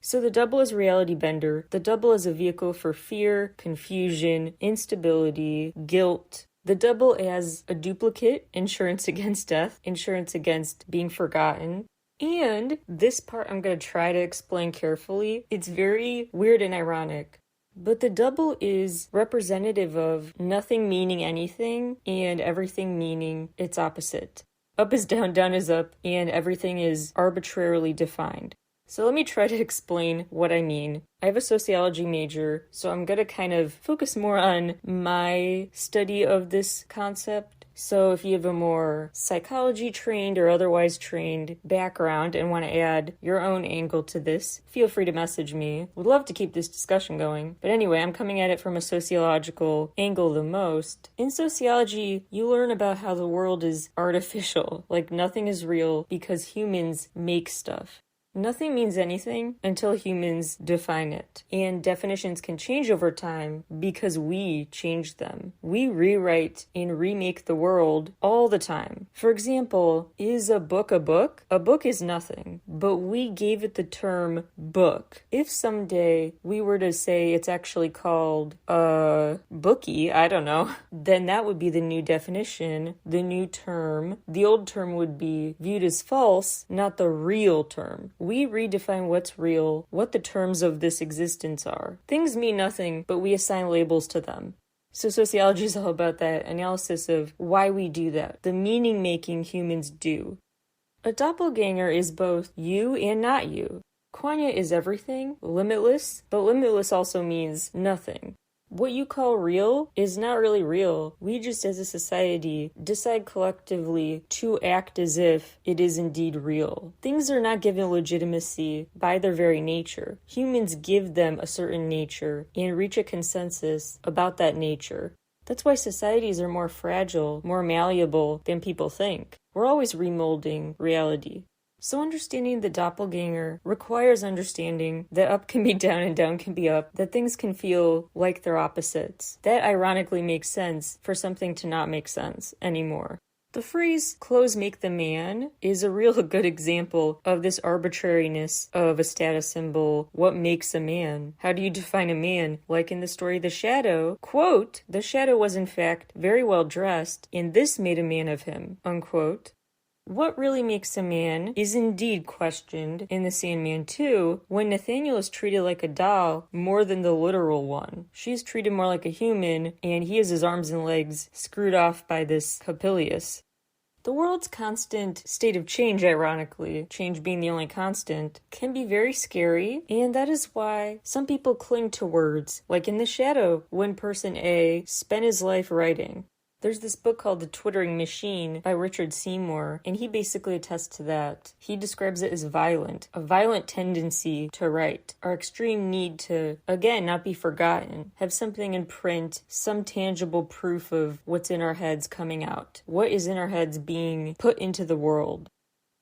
So the double is reality bender. The double is a vehicle for fear, confusion, instability, guilt. The double as a duplicate, insurance against death, insurance against being forgotten. And this part I'm going to try to explain carefully. It's very weird and ironic. But the double is representative of nothing meaning anything and everything meaning its opposite. Up is down, down is up, and everything is arbitrarily defined. So let me try to explain what I mean. I have a sociology major, so I'm going to kind of focus more on my study of this concept. So if you have a more psychology trained or otherwise trained background and want to add your own angle to this, feel free to message me. Would love to keep this discussion going. But anyway, I'm coming at it from a sociological angle the most. In sociology, you learn about how the world is artificial, like nothing is real because humans make stuff. Nothing means anything until humans define it. And definitions can change over time because we change them. We rewrite and remake the world all the time. For example, is a book a book? A book is nothing, but we gave it the term book. If someday we were to say it's actually called a bookie, I don't know, then that would be the new definition, the new term. The old term would be viewed as false, not the real term. We redefine what's real, what the terms of this existence are. Things mean nothing, but we assign labels to them. So sociology is all about that analysis of why we do that, the meaning-making humans do. A doppelganger is both you and not you. Quanya is everything, limitless, but limitless also means nothing. What you call real is not really real. We just as a society decide collectively to act as if it is indeed real. Things are not given legitimacy by their very nature. Humans give them a certain nature and reach a consensus about that nature. That's why societies are more fragile, more malleable than people think. We're always remolding reality. So understanding the doppelganger requires understanding that up can be down and down can be up, that things can feel like they're opposites. That ironically makes sense for something to not make sense anymore. The phrase, clothes make the man, is a real good example of this arbitrariness of a status symbol. What makes a man? How do you define a man? Like in the story The Shadow, quote, the shadow was in fact very well dressed, and this made a man of him, unquote. What really makes a man is indeed questioned in The Sandman 2 when Nathaniel is treated like a doll more than the literal one. She's treated more like a human, and he has his arms and legs screwed off by this Coppelius. The world's constant state of change, ironically, change being the only constant, can be very scary, and that is why some people cling to words, like in The Shadow, when person A spent his life writing. There's this book called The Twittering Machine by Richard Seymour, and he basically attests to that. He describes it as violent, a violent tendency to write, our extreme need to, again, not be forgotten, have something in print, some tangible proof of what's in our heads coming out, what is in our heads being put into the world.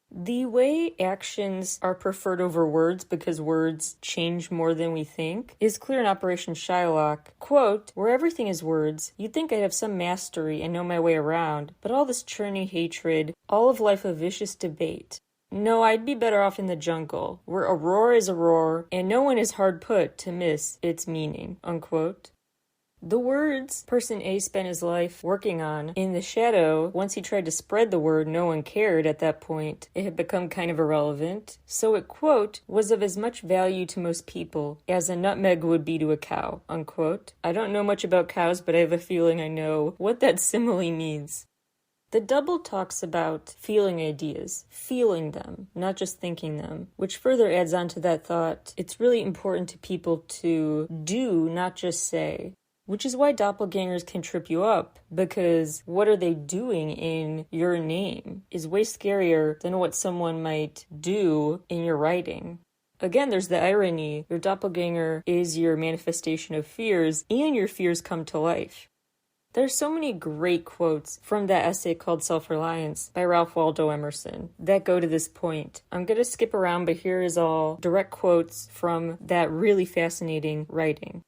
The way actions are preferred over words because words change more than we think is clear in Operation Shylock. Quote, where everything is words, you'd think I'd have some mastery and know my way around, but all this churning hatred, all of life a vicious debate. No, I'd be better off in the jungle, where a roar is a roar, and no one is hard put to miss its meaning, unquote. The words person A spent his life working on in The Shadow, once he tried to spread the word, no one cared at that point. It had become kind of irrelevant. So it, quote, was of as much value to most people as a nutmeg would be to a cow, unquote. I don't know much about cows, but I have a feeling I know what that simile means. The double talks about feeling ideas, feeling them, not just thinking them, which further adds on to that thought. It's really important to people to do, not just say. Which is why doppelgangers can trip you up, because what are they doing in your name is way scarier than what someone might do in your writing. Again, there's the irony. Your doppelganger is your manifestation of fears, and your fears come to life. There's so many great quotes from that essay called Self-Reliance by Ralph Waldo Emerson that go to this point. I'm going to skip around, but here is all direct quotes from that really fascinating writing.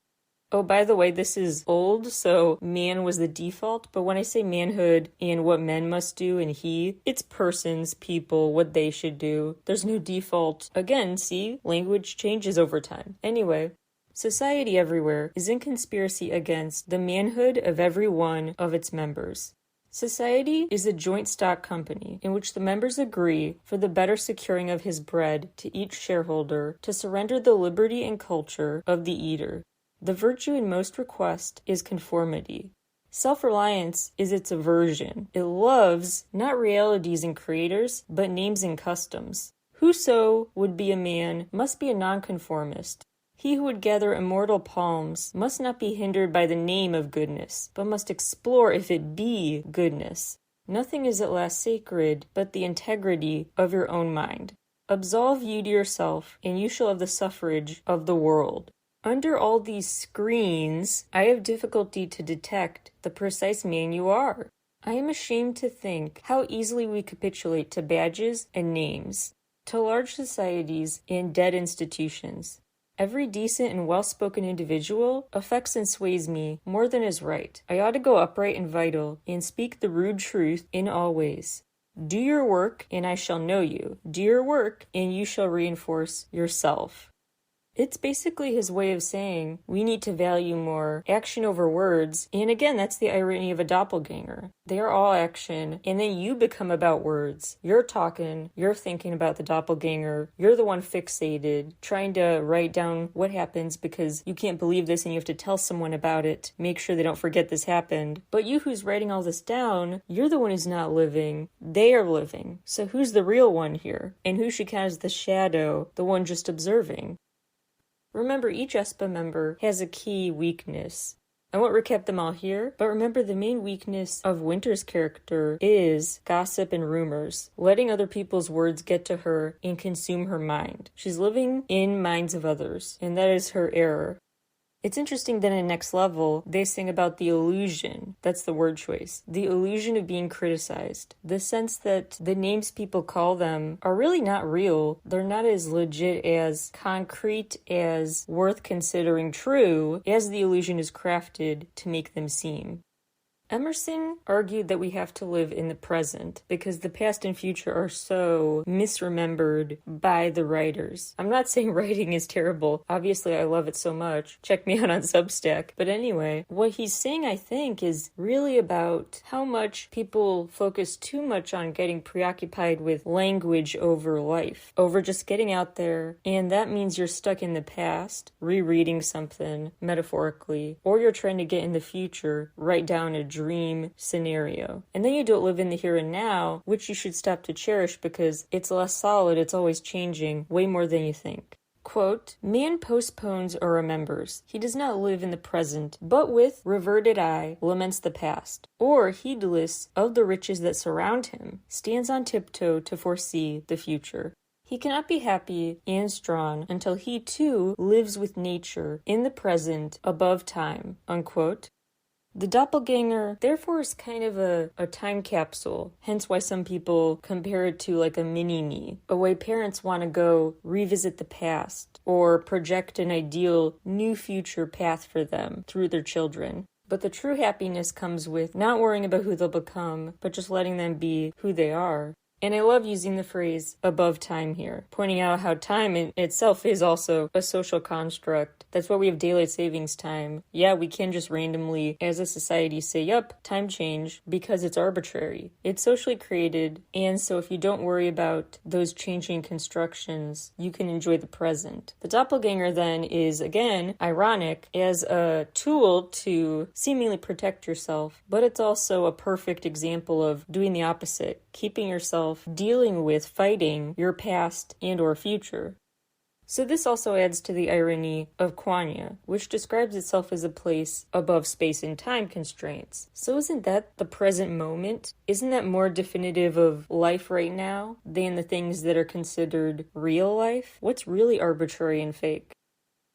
Oh, by the way, this is old, so man was the default, but when I say manhood and what men must do and he, it's persons, people, what they should do. There's no default. Again, see, language changes over time. Anyway, society everywhere is in conspiracy against the manhood of every one of its members. Society is a joint stock company in which the members agree, for the better securing of his bread to each shareholder, to surrender the liberty and culture of the eater. The virtue in most request is conformity. Self-reliance is its aversion. It loves not realities and creators, but names and customs. Whoso would be a man must be a nonconformist. He who would gather immortal palms must not be hindered by the name of goodness, but must explore if it be goodness. Nothing is at last sacred but the integrity of your own mind. Absolve you to yourself, and you shall have the suffrage of the world. Under all these screens, I have difficulty to detect the precise man you are. I am ashamed to think how easily we capitulate to badges and names, to large societies and dead institutions. Every decent and well-spoken individual affects and sways me more than is right. I ought to go upright and vital, and speak the rude truth in all ways. Do your work, and I shall know you. Do your work, and you shall reinforce yourself. It's basically his way of saying we need to value more action over words, and again, that's the irony of a doppelganger. They are all action, and then you become about words. You're talking, you're thinking about the doppelganger, you're the one fixated, trying to write down what happens because you can't believe this and you have to tell someone about it, make sure they don't forget this happened. But you who's writing all this down, you're the one who's not living. They are living. So who's the real one here? And who should count as the shadow, the one just observing? Remember, each aespa member has a key weakness. I won't recap them all here, but remember the main weakness of Winter's character is gossip and rumors, letting other people's words get to her and consume her mind. She's living in minds of others, and that is her error. It's interesting that in Next Level, they sing about the illusion, that's the word choice, the illusion of being criticized. The sense that the names people call them are really not real. They're not as legit, as concrete, as worth considering true as the illusion is crafted to make them seem. Emerson argued that we have to live in the present because the past and future are so misremembered by the writers. I'm not saying writing is terrible. Obviously, I love it so much. Check me out on Substack. But anyway, what he's saying, I think, is really about how much people focus too much on getting preoccupied with language over life, over just getting out there. And that means you're stuck in the past, rereading something metaphorically, or you're trying to get in the future, write down a dream scenario. And then you don't live in the here and now, which you should stop to cherish because it's less solid, it's always changing, way more than you think. Quote, man postpones or remembers. He does not live in the present, but with reverted eye laments the past, or heedless of the riches that surround him, stands on tiptoe to foresee the future. He cannot be happy and strong until he too lives with nature in the present above time. Unquote. The doppelganger, therefore, is kind of a time capsule, hence why some people compare it to like a mini-me, a way parents want to go revisit the past or project an ideal new future path for them through their children. But the true happiness comes with not worrying about who they'll become, but just letting them be who they are. And I love using the phrase above time here, pointing out how time in itself is also a social construct. That's why we have daylight savings time. Yeah, we can just randomly, as a society, say, yup, time change, because it's arbitrary. It's socially created, and so if you don't worry about those changing constructions, you can enjoy the present. The doppelganger then is, again, ironic as a tool to seemingly protect yourself, but it's also a perfect example of doing the opposite, keeping yourself dealing with fighting your past and or future. So this also adds to the irony of Quanya, which describes itself as a place above space and time constraints. So isn't that the present moment? Isn't that more definitive of life right now than the things that are considered real life? What's really arbitrary and fake?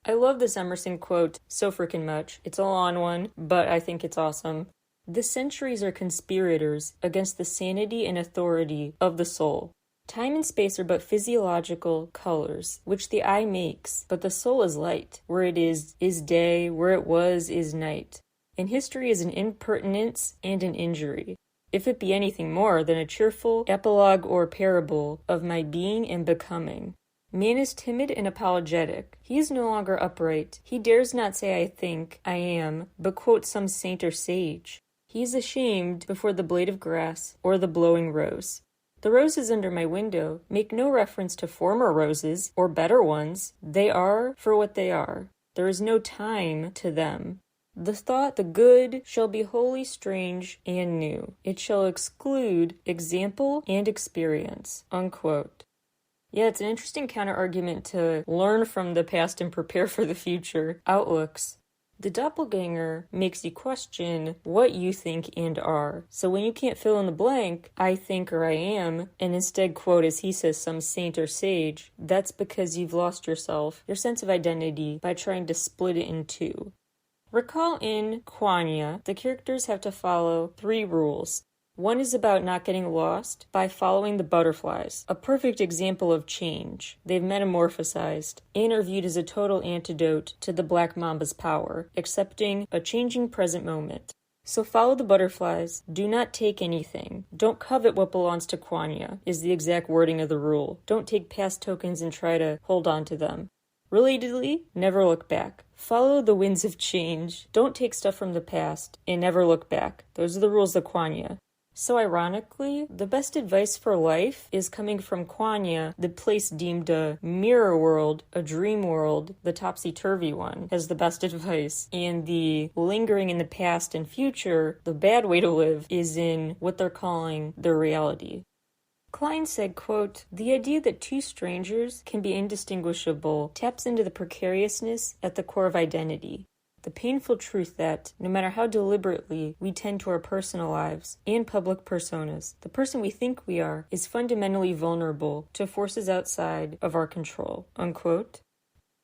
I love this Emerson quote so freaking much. It's a long one, but I think it's awesome. The centuries are conspirators against the sanity and authority of the soul. Time and space are but physiological colors, which the eye makes, but the soul is light. Where it is day, where it was is night. And history is an impertinence and an injury, if it be anything more than a cheerful epilogue or parable of my being and becoming. Man is timid and apologetic. He is no longer upright. He dares not say I think, I am, but quote some saint or sage. He is ashamed before the blade of grass or the blowing rose. The roses under my window make no reference to former roses or better ones. They are for what they are. There is no time to them. The thought, the good, shall be wholly strange and new. It shall exclude example and experience." Unquote. Yeah, it's an interesting counter-argument to learn from the past and prepare for the future outlooks. The doppelganger makes you question what you think and are. So when you can't fill in the blank, I think or I am, and instead quote, as he says, some saint or sage, that's because you've lost yourself, your sense of identity, by trying to split it in two. Recall in Quanya, the characters have to follow 3 rules. One is about not getting lost by following the butterflies, a perfect example of change. They've metamorphosized and are viewed as a total antidote to the Black Mamba's power, accepting a changing present moment. So follow the butterflies, do not take anything. Don't covet what belongs to Quanya, is the exact wording of the rule. Don't take past tokens and try to hold on to them. Relatedly, never look back. Follow the winds of change. Don't take stuff from the past and never look back. Those are the rules of Quanya. So ironically, the best advice for life is coming from Quanya, the place deemed a mirror world, a dream world, the topsy-turvy one, has the best advice. And the lingering in the past and future, the bad way to live, is in what they're calling the reality. Klein said, quote, "The idea that two strangers can be indistinguishable taps into the precariousness at the core of identity. The painful truth that, no matter how deliberately we tend to our personal lives and public personas, the person we think we are is fundamentally vulnerable to forces outside of our control." Unquote.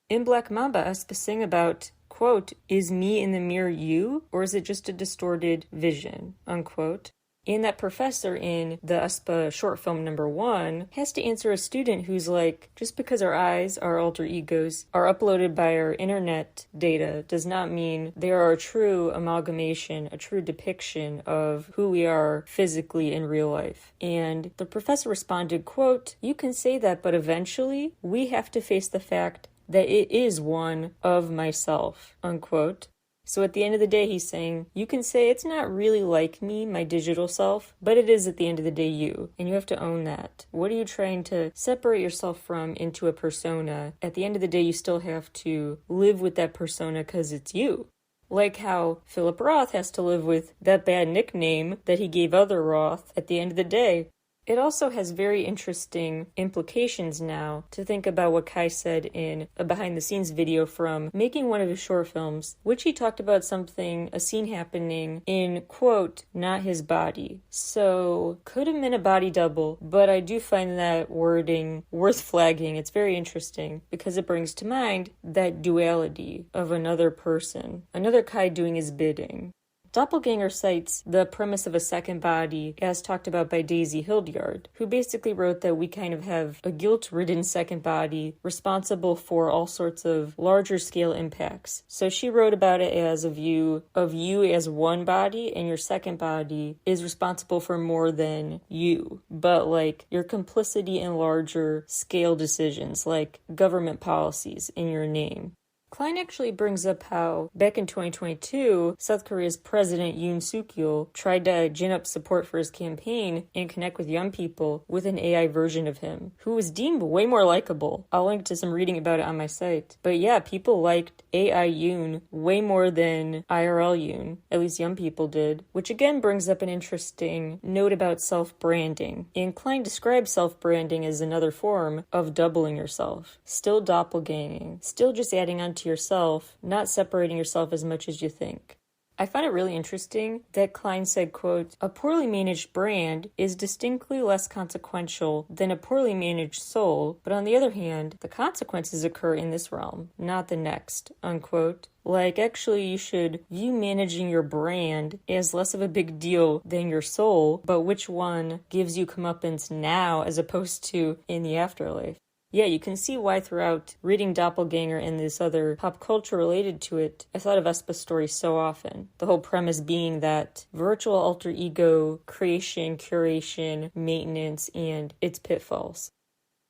In Black Mamba, aespa sing about, quote, "Is me in the mirror you, or is it just a distorted vision?" Unquote. And that professor in the aespa short film #1 has to answer a student who's like, just because our eyes, our alter egos, are uploaded by our internet data does not mean they are a true amalgamation, a true depiction of who we are physically in real life. And the professor responded, quote, "You can say that, but eventually we have to face the fact that it is one of myself." Unquote. So at the end of the day, he's saying, you can say it's not really like me, my digital self, but it is at the end of the day you, and you have to own that. What are you trying to separate yourself from into a persona? At the end of the day, you still have to live with that persona because it's you. Like how Philip Roth has to live with that bad nickname that he gave other Roth at the end of the day. It also has very interesting implications now to think about what Kai said in a behind-the-scenes video from making one of his short films, which he talked about something, a scene happening in, quote, not his body. So, could have been a body double, but I do find that wording worth flagging. It's very interesting because it brings to mind that duality of another person, another Kai doing his bidding. Doppelganger cites the premise of a second body as talked about by Daisy Hildyard, who basically wrote that we kind of have a guilt-ridden second body responsible for all sorts of larger scale impacts. So she wrote about it as a view of you as one body, and your second body is responsible for more than you, but like your complicity in larger scale decisions like government policies in your name. Klein actually brings up how, back in 2022, South Korea's President Yoon Suk-yeol tried to gin up support for his campaign and connect with young people with an AI version of him, who was deemed way more likable. I'll link to some reading about it on my site. But yeah, people liked AI Yoon way more than IRL Yoon, at least young people did, which again brings up an interesting note about self-branding. And Klein describes self-branding as another form of doubling yourself, still doppelganging, still just adding on to yourself, not separating yourself as much as you think. I find it really interesting that Klein said, quote, "A poorly managed brand is distinctly less consequential than a poorly managed soul, but on the other hand, the consequences occur in this realm, not the next," unquote. Like, actually, you should view managing your brand as less of a big deal than your soul, but which one gives you comeuppance now as opposed to in the afterlife. Yeah, you can see why throughout reading Doppelganger and this other pop culture related to it, I thought of aespa's story so often. The whole premise being that virtual alter ego creation, curation, maintenance, and its pitfalls.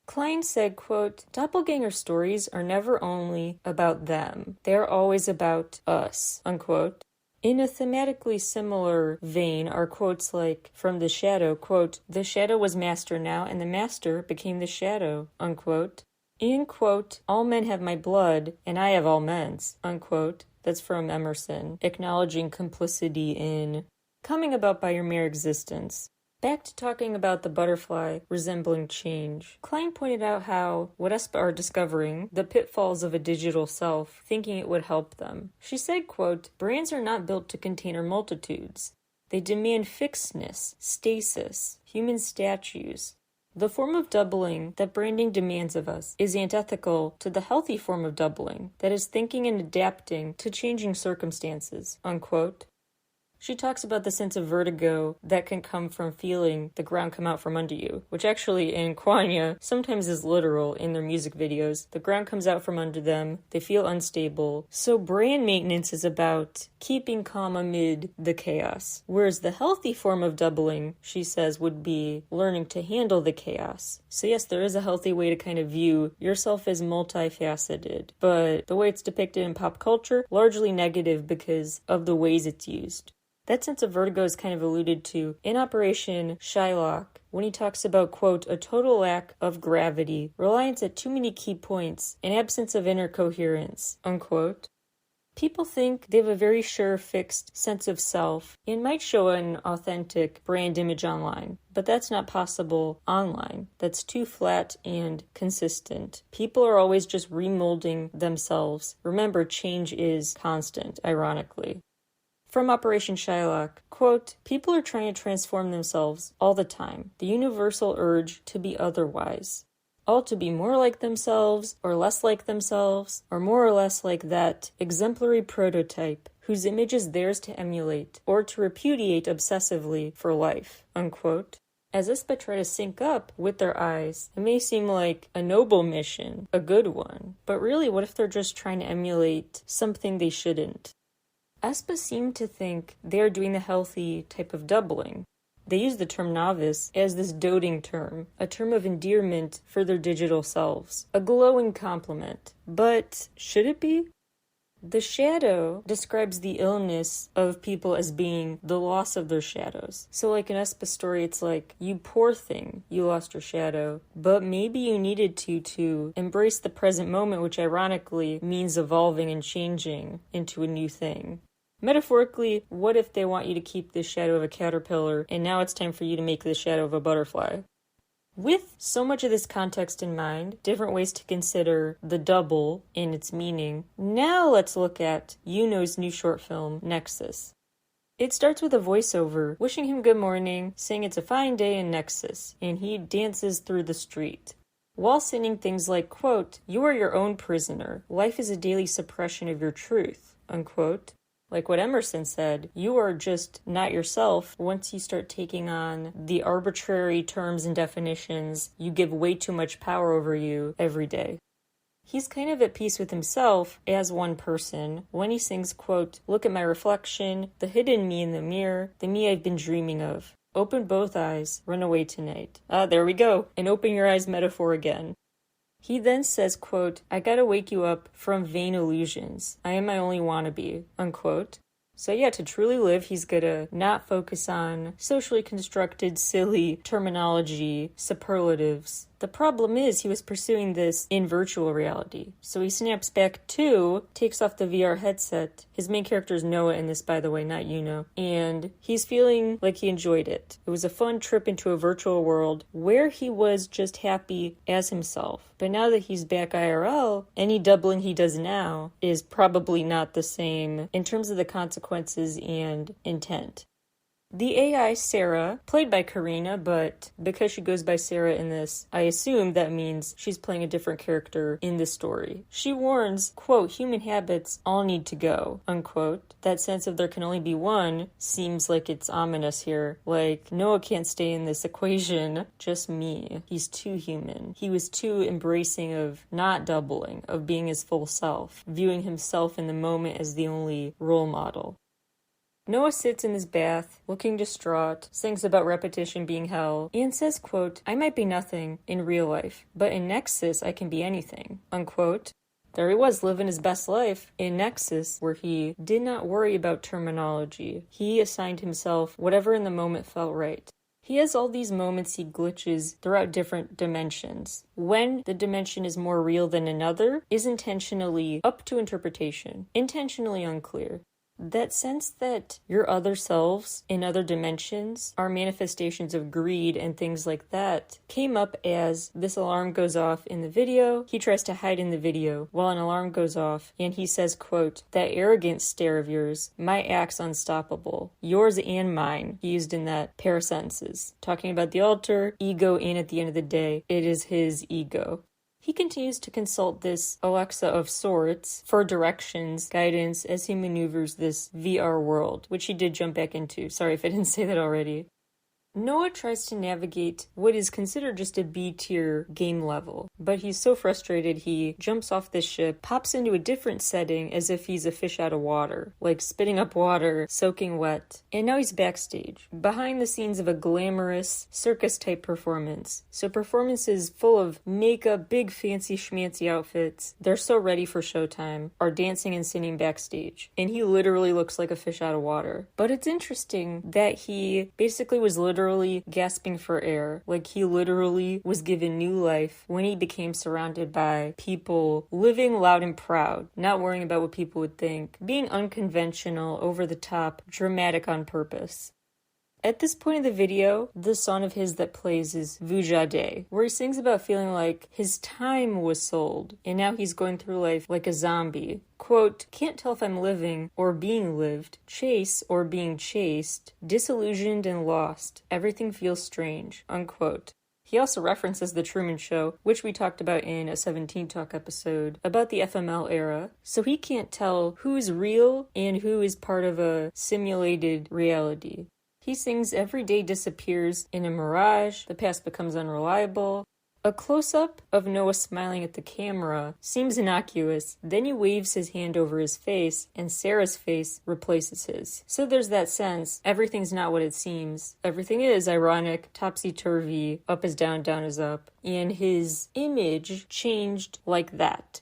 Klein said, quote, "Doppelganger stories are never only about them. They are always about us," unquote. In a thematically similar vein are quotes like, from The Shadow, quote, "The shadow was master now, and the master became the shadow," unquote. And, quote, all men have my blood, and I have all men's, unquote. That's from Emerson, acknowledging complicity in coming about by your mere existence. Back to talking about the butterfly resembling change. Klein pointed out how what aespa are discovering, the pitfalls of a digital self, thinking it would help them. She said, quote, brands are not built to contain our multitudes. They demand fixedness, stasis, human statues. The form of doubling that branding demands of us is antithetical to the healthy form of doubling, that is thinking and adapting to changing circumstances, unquote. She talks about the sense of vertigo that can come from feeling the ground come out from under you, which actually in Kwanya sometimes is literal in their music videos. The ground comes out from under them, they feel unstable. So brand maintenance is about keeping calm amid the chaos, whereas the healthy form of doubling, she says, would be learning to handle the chaos. So yes, there is a healthy way to kind of view yourself as multifaceted, but the way it's depicted in pop culture, largely negative because of the ways it's used. That sense of vertigo is kind of alluded to in Operation Shylock when he talks about, quote, a total lack of gravity, reliance at too many key points, an absence of inner coherence, unquote. People think they have a very sure, fixed sense of self and might show an authentic brand image online, but that's not possible online. That's too flat and consistent. People are always just remolding themselves. Remember, change is constant, ironically. From Operation Shylock, quote, people are trying to transform themselves all the time. The universal urge to be otherwise. All to be more like themselves, or less like themselves, or more or less like that exemplary prototype whose image is theirs to emulate, or to repudiate obsessively for life, unquote. As aespa try to sync up with their eyes, it may seem like a noble mission, a good one, but really what if they're just trying to emulate something they shouldn't? aespa seem to think they are doing the healthy type of doubling. They use the term novice as this doting term, a term of endearment for their digital selves, a glowing compliment. But should it be? The shadow describes the illness of people as being the loss of their shadows. So like in aespa story, it's like, you poor thing, you lost your shadow, but maybe you needed to embrace the present moment, which ironically means evolving and changing into a new thing. Metaphorically, what if they want you to keep the shadow of a caterpillar, and now it's time for you to make the shadow of a butterfly? With so much of this context in mind, different ways to consider the double and its meaning, now let's look at Yuno's new short film, NEXUS. It starts with a voiceover, wishing him good morning, saying it's a fine day in NEXUS, and he dances through the street. While singing things like, quote, you are your own prisoner, life is a daily suppression of your truth, unquote. Like what Emerson said, you are just not yourself. Once you start taking on the arbitrary terms and definitions, you give way too much power over you every day. He's kind of at peace with himself as one person when he sings, quote, look at my reflection, the hidden me in the mirror, the me I've been dreaming of. Open both eyes, run away tonight. There we go, an open your eyes metaphor again. He then says, quote, I gotta wake you up from vain illusions. I am my only wannabe, unquote. So yeah, to truly live, he's gonna not focus on socially constructed, silly terminology, superlatives. The problem is he was pursuing this in virtual reality. So he snaps back to, takes off the VR headset. His main character is Noah in this, by the way, not Yuno. And he's feeling like he enjoyed it. It was a fun trip into a virtual world where he was just happy as himself. But now that he's back IRL, any doubling he does now is probably not the same in terms of the consequences and intent. The AI, Sarah, played by Karina, but because she goes by Sarah in this, I assume that means she's playing a different character in this story. She warns, quote, human habits all need to go, unquote. That sense of there can only be one seems like it's ominous here. Like, Noah can't stay in this equation, just me. He's too human. He was too embracing of not doubling, of being his full self, viewing himself in the moment as the only role model. Noah sits in his bath, looking distraught, sings about repetition being hell, and says, quote, I might be nothing in real life, but in NEXUS I can be anything, unquote. There he was, living his best life in NEXUS, where he did not worry about terminology. He assigned himself whatever in the moment felt right. He has all these moments he glitches throughout different dimensions. When the dimension is more real than another is intentionally up to interpretation, intentionally unclear. That sense that your other selves in other dimensions are manifestations of greed and things like that came up as this alarm goes off in the video. He tries to hide in the video while an alarm goes off and he says, quote, "That arrogant stare of yours, my act's unstoppable. Yours and mine," he used in that pair of sentences. Talking about the alter, ego, and at the end of the day, it is his ego. He continues to consult this Alexa of sorts for directions, guidance, as he maneuvers this VR world, which he did jump back into. Sorry if I didn't say that already. Noah tries to navigate what is considered just a B-tier game level, but he's so frustrated he jumps off this ship, pops into a different setting as if he's a fish out of water, like spitting up water, soaking wet, and now he's backstage, behind the scenes of a glamorous circus-type performance. So performances full of makeup, big fancy schmancy outfits, they're so ready for showtime, are dancing and singing backstage, and he literally looks like a fish out of water. But it's interesting that he basically was literally gasping for air, like he literally was given new life when he became surrounded by people living loud and proud, not worrying about what people would think, being unconventional, over the top, dramatic on purpose. At this point in the video, the song of his that plays is Vujade, where he sings about feeling like his time was sold, and now he's going through life like a zombie. Quote, "Can't tell if I'm living or being lived, chase or being chased, disillusioned and lost, everything feels strange," unquote. He also references The Truman Show, which we talked about in a 17 Talk episode about the FML era, so he can't tell who's real and who is part of a simulated reality. He sings every day disappears in a mirage, the past becomes unreliable. A close-up of Noah smiling at the camera seems innocuous, then he waves his hand over his face, and Sarah's face replaces his. So there's that sense, everything's not what it seems. Everything is ironic, topsy-turvy, up is down, down is up, and his image changed like that.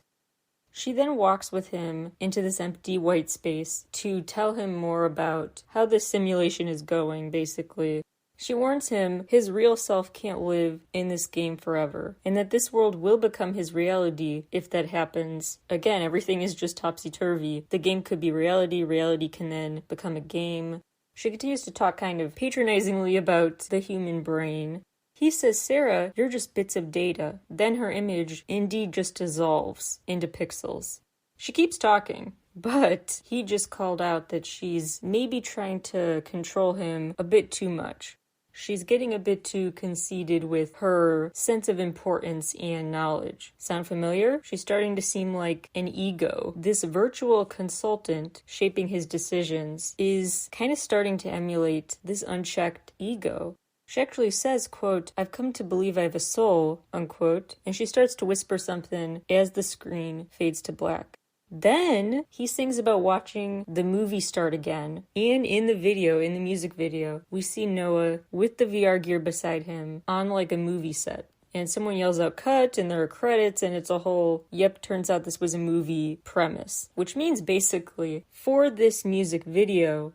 She then walks with him into this empty white space to tell him more about how this simulation is going, basically. She warns him his real self can't live in this game forever, and that this world will become his reality if that happens. Again, everything is just topsy-turvy. The game could be reality, reality can then become a game. She continues to talk kind of patronizingly about the human brain. He says, "Sarah, you're just bits of data." Then her image indeed just dissolves into pixels. She keeps talking, but he just called out that she's maybe trying to control him a bit too much. She's getting a bit too conceited with her sense of importance and knowledge. Sound familiar? She's starting to seem like an ego. This virtual consultant shaping his decisions is kind of starting to emulate this unchecked ego. She actually says, quote, "I've come to believe I have a soul," unquote, and she starts to whisper something as the screen fades to black. Then he sings about watching the movie start again, and in the video, in the music video, we see Noah with the VR gear beside him on like a movie set. And someone yells out cut, and there are credits, and it's a whole, yep, turns out this was a movie premise. Which means basically, for this music video,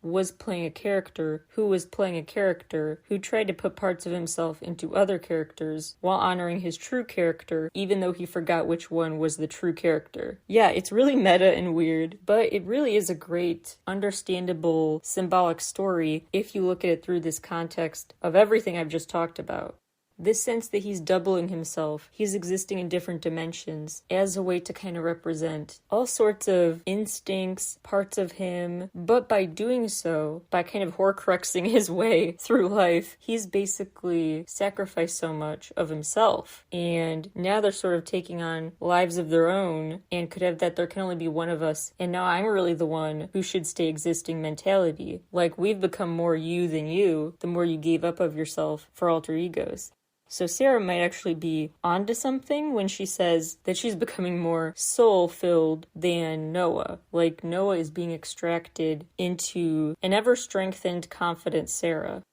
was playing a character who was playing a character who tried to put parts of himself into other characters while honoring his true character, even though he forgot which one was the true character. Yeah, it's really meta and weird, but it really is a great, understandable, symbolic story if you look at it through this context of everything I've just talked about. This sense that he's doubling himself, he's existing in different dimensions as a way to kind of represent all sorts of instincts, parts of him, but by doing so, by kind of horcruxing his way through life, he's basically sacrificed so much of himself. And now they're sort of taking on lives of their own and could have that there can only be one of us, and now I'm really the one who should stay existing mentality. Like, we've become more you than you, the more you gave up of yourself for alter egos. So Sarah might actually be onto something when she says that she's becoming more soul-filled than Noah. Like, Noah is being extracted into an ever-strengthened, confident Sarah.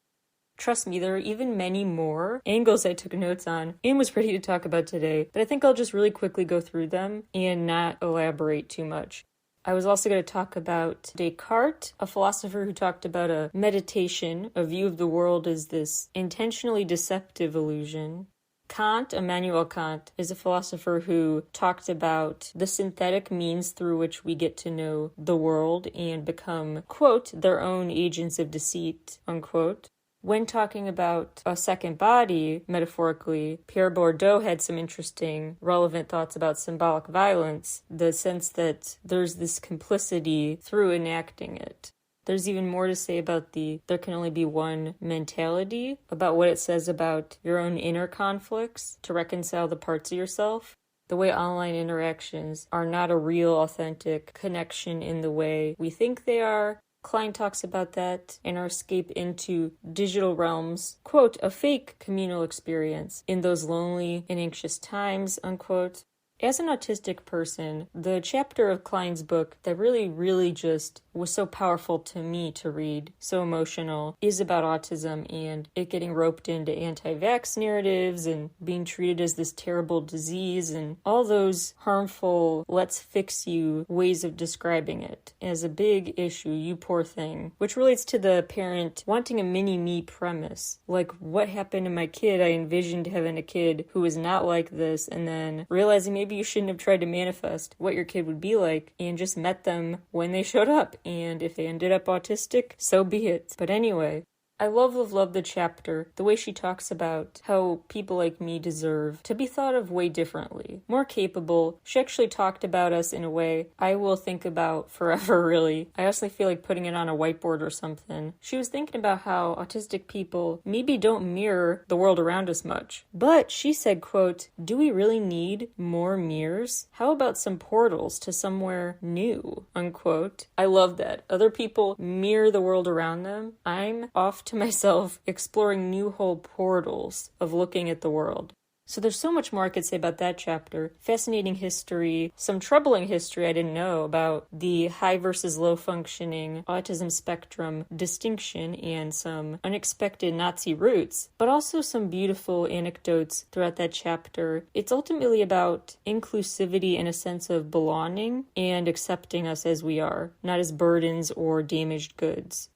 Trust me, there are even many more angles I took notes on and was ready to talk about today, but I think I'll just really quickly go through them and not elaborate too much. I was also going to talk about Descartes, a philosopher who talked about a meditation, a view of the world as this intentionally deceptive illusion. Kant, Immanuel Kant, is a philosopher who talked about the synthetic means through which we get to know the world and become, quote, their own agents of deceit, unquote. When talking about a second body, metaphorically, Pierre Bourdieu had some interesting, relevant thoughts about symbolic violence, the sense that there's this complicity through enacting it. There's even more to say about there can only be one mentality, about what it says about your own inner conflicts to reconcile the parts of yourself. The way online interactions are not a real, authentic connection in the way we think they are. Klein talks about that in our escape into digital realms, quote, a fake communal experience in those lonely and anxious times, unquote. As an autistic person, the chapter of Klein's book that really just was so powerful to me to read, so emotional, is about autism and it getting roped into anti-vax narratives and being treated as this terrible disease and all those harmful, let's fix you ways of describing it as a big issue, you poor thing, which relates to the parent wanting a mini-me premise. Like, what happened to my kid? I envisioned having a kid who was not like this, and then realizing maybe you shouldn't have tried to manifest what your kid would be like and just met them when they showed up. And if they ended up autistic, so be it. But anyway, I love the chapter, the way she talks about how people like me deserve to be thought of way differently, more capable. She actually talked about us in a way I will think about forever, really. I honestly feel like putting it on a whiteboard or something. She was thinking about how autistic people maybe don't mirror the world around us much. But she said, quote, do we really need more mirrors? How about some portals to somewhere new, unquote. I love that. Other people mirror the world around them. I'm off to myself exploring new whole portals of looking at the world. So there's so much more I could say about that chapter. Fascinating history, some troubling history I didn't know about the high versus low functioning autism spectrum distinction and some unexpected Nazi roots, but also some beautiful anecdotes throughout that chapter. It's ultimately about inclusivity and a sense of belonging and accepting us as we are, not as burdens or damaged goods.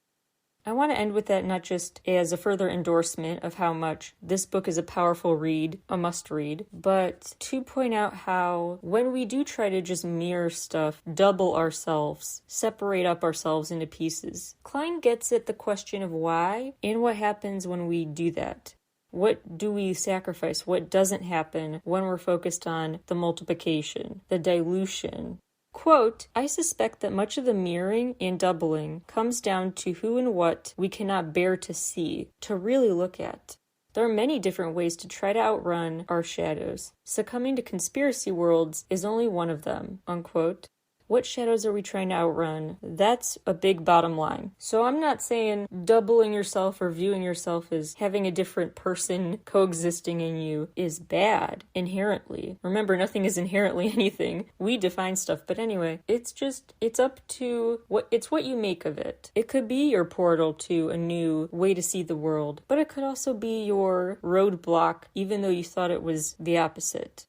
I want to end with that not just as a further endorsement of how much this book is a powerful read, a must-read, but to point out how when we do try to just mirror stuff, double ourselves, separate up ourselves into pieces, Klein gets at the question of why and what happens when we do that. What do we sacrifice? What doesn't happen when we're focused on the multiplication, the dilution? Quote, I suspect that much of the mirroring and doubling comes down to who and what we cannot bear to see, to really look at. There are many different ways to try to outrun our shadows. Succumbing to conspiracy worlds is only one of them, unquote. What shadows are we trying to outrun? That's a big bottom line. So I'm not saying doubling yourself or viewing yourself as having a different person coexisting in you is bad inherently. Remember, nothing is inherently anything. We define stuff. But anyway, it's up to what you make of it. It could be your portal to a new way to see the world, but it could also be your roadblock, even though you thought it was the opposite.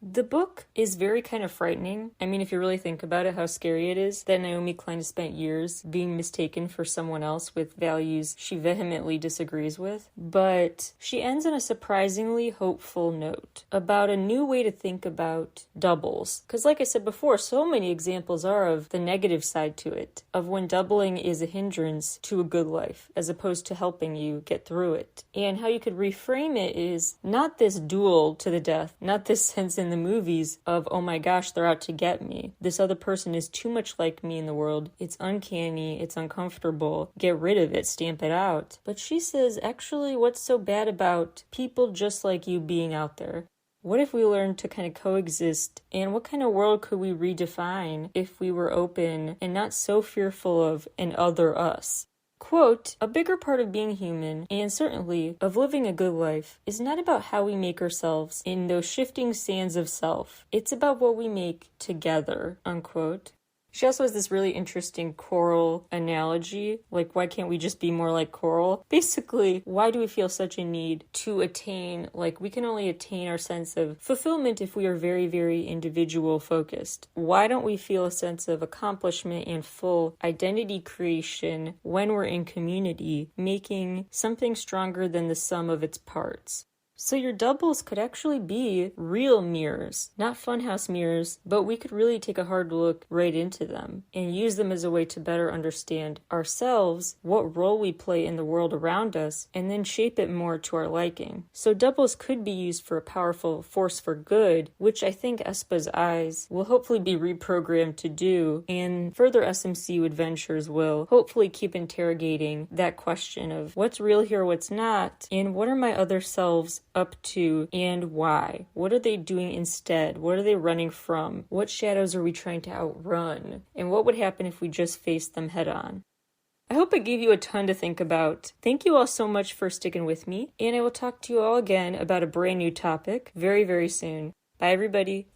The book is very kind of frightening. I mean, if you really think about it, how scary it is that Naomi Klein has spent years being mistaken for someone else with values she vehemently disagrees with. But she ends on a surprisingly hopeful note about a new way to think about doubles. Because like I said before, so many examples are of the negative side to it, of when doubling is a hindrance to a good life, as opposed to helping you get through it. And how you could reframe it is not this duel to the death, not this sense in the movies of, oh my gosh, they're out to get me. This other person is too much like me in the world. It's uncanny. It's uncomfortable. Get rid of it. Stamp it out. But she says, actually, what's so bad about people just like you being out there? What if we learned to kind of coexist? And what kind of world could we redefine if we were open and not so fearful of an other us? Quote, a bigger part of being human, and certainly of living a good life, is not about how we make ourselves in those shifting sands of self. It's about what we make together, unquote. She also has this really interesting coral analogy. Like, why can't we just be more like coral? Basically, why do we feel such a need to attain, like, we can only attain our sense of fulfillment if we are very, very individual focused. Why don't we feel a sense of accomplishment and full identity creation when we're in community, making something stronger than the sum of its parts? So your doubles could actually be real mirrors, not funhouse mirrors, but we could really take a hard look right into them and use them as a way to better understand ourselves, what role we play in the world around us, and then shape it more to our liking. So doubles could be used for a powerful force for good, which I think aespa's eyes will hopefully be reprogrammed to do, and further SMCU adventures will hopefully keep interrogating that question of what's real here, what's not, and what are my other selves up to and why? What are they doing instead? What are they running from? What shadows are we trying to outrun? And what would happen if we just faced them head on? I hope it gave you a ton to think about. Thank you all so much for sticking with me, and I will talk to you all again about a brand new topic very, very soon. Bye, everybody.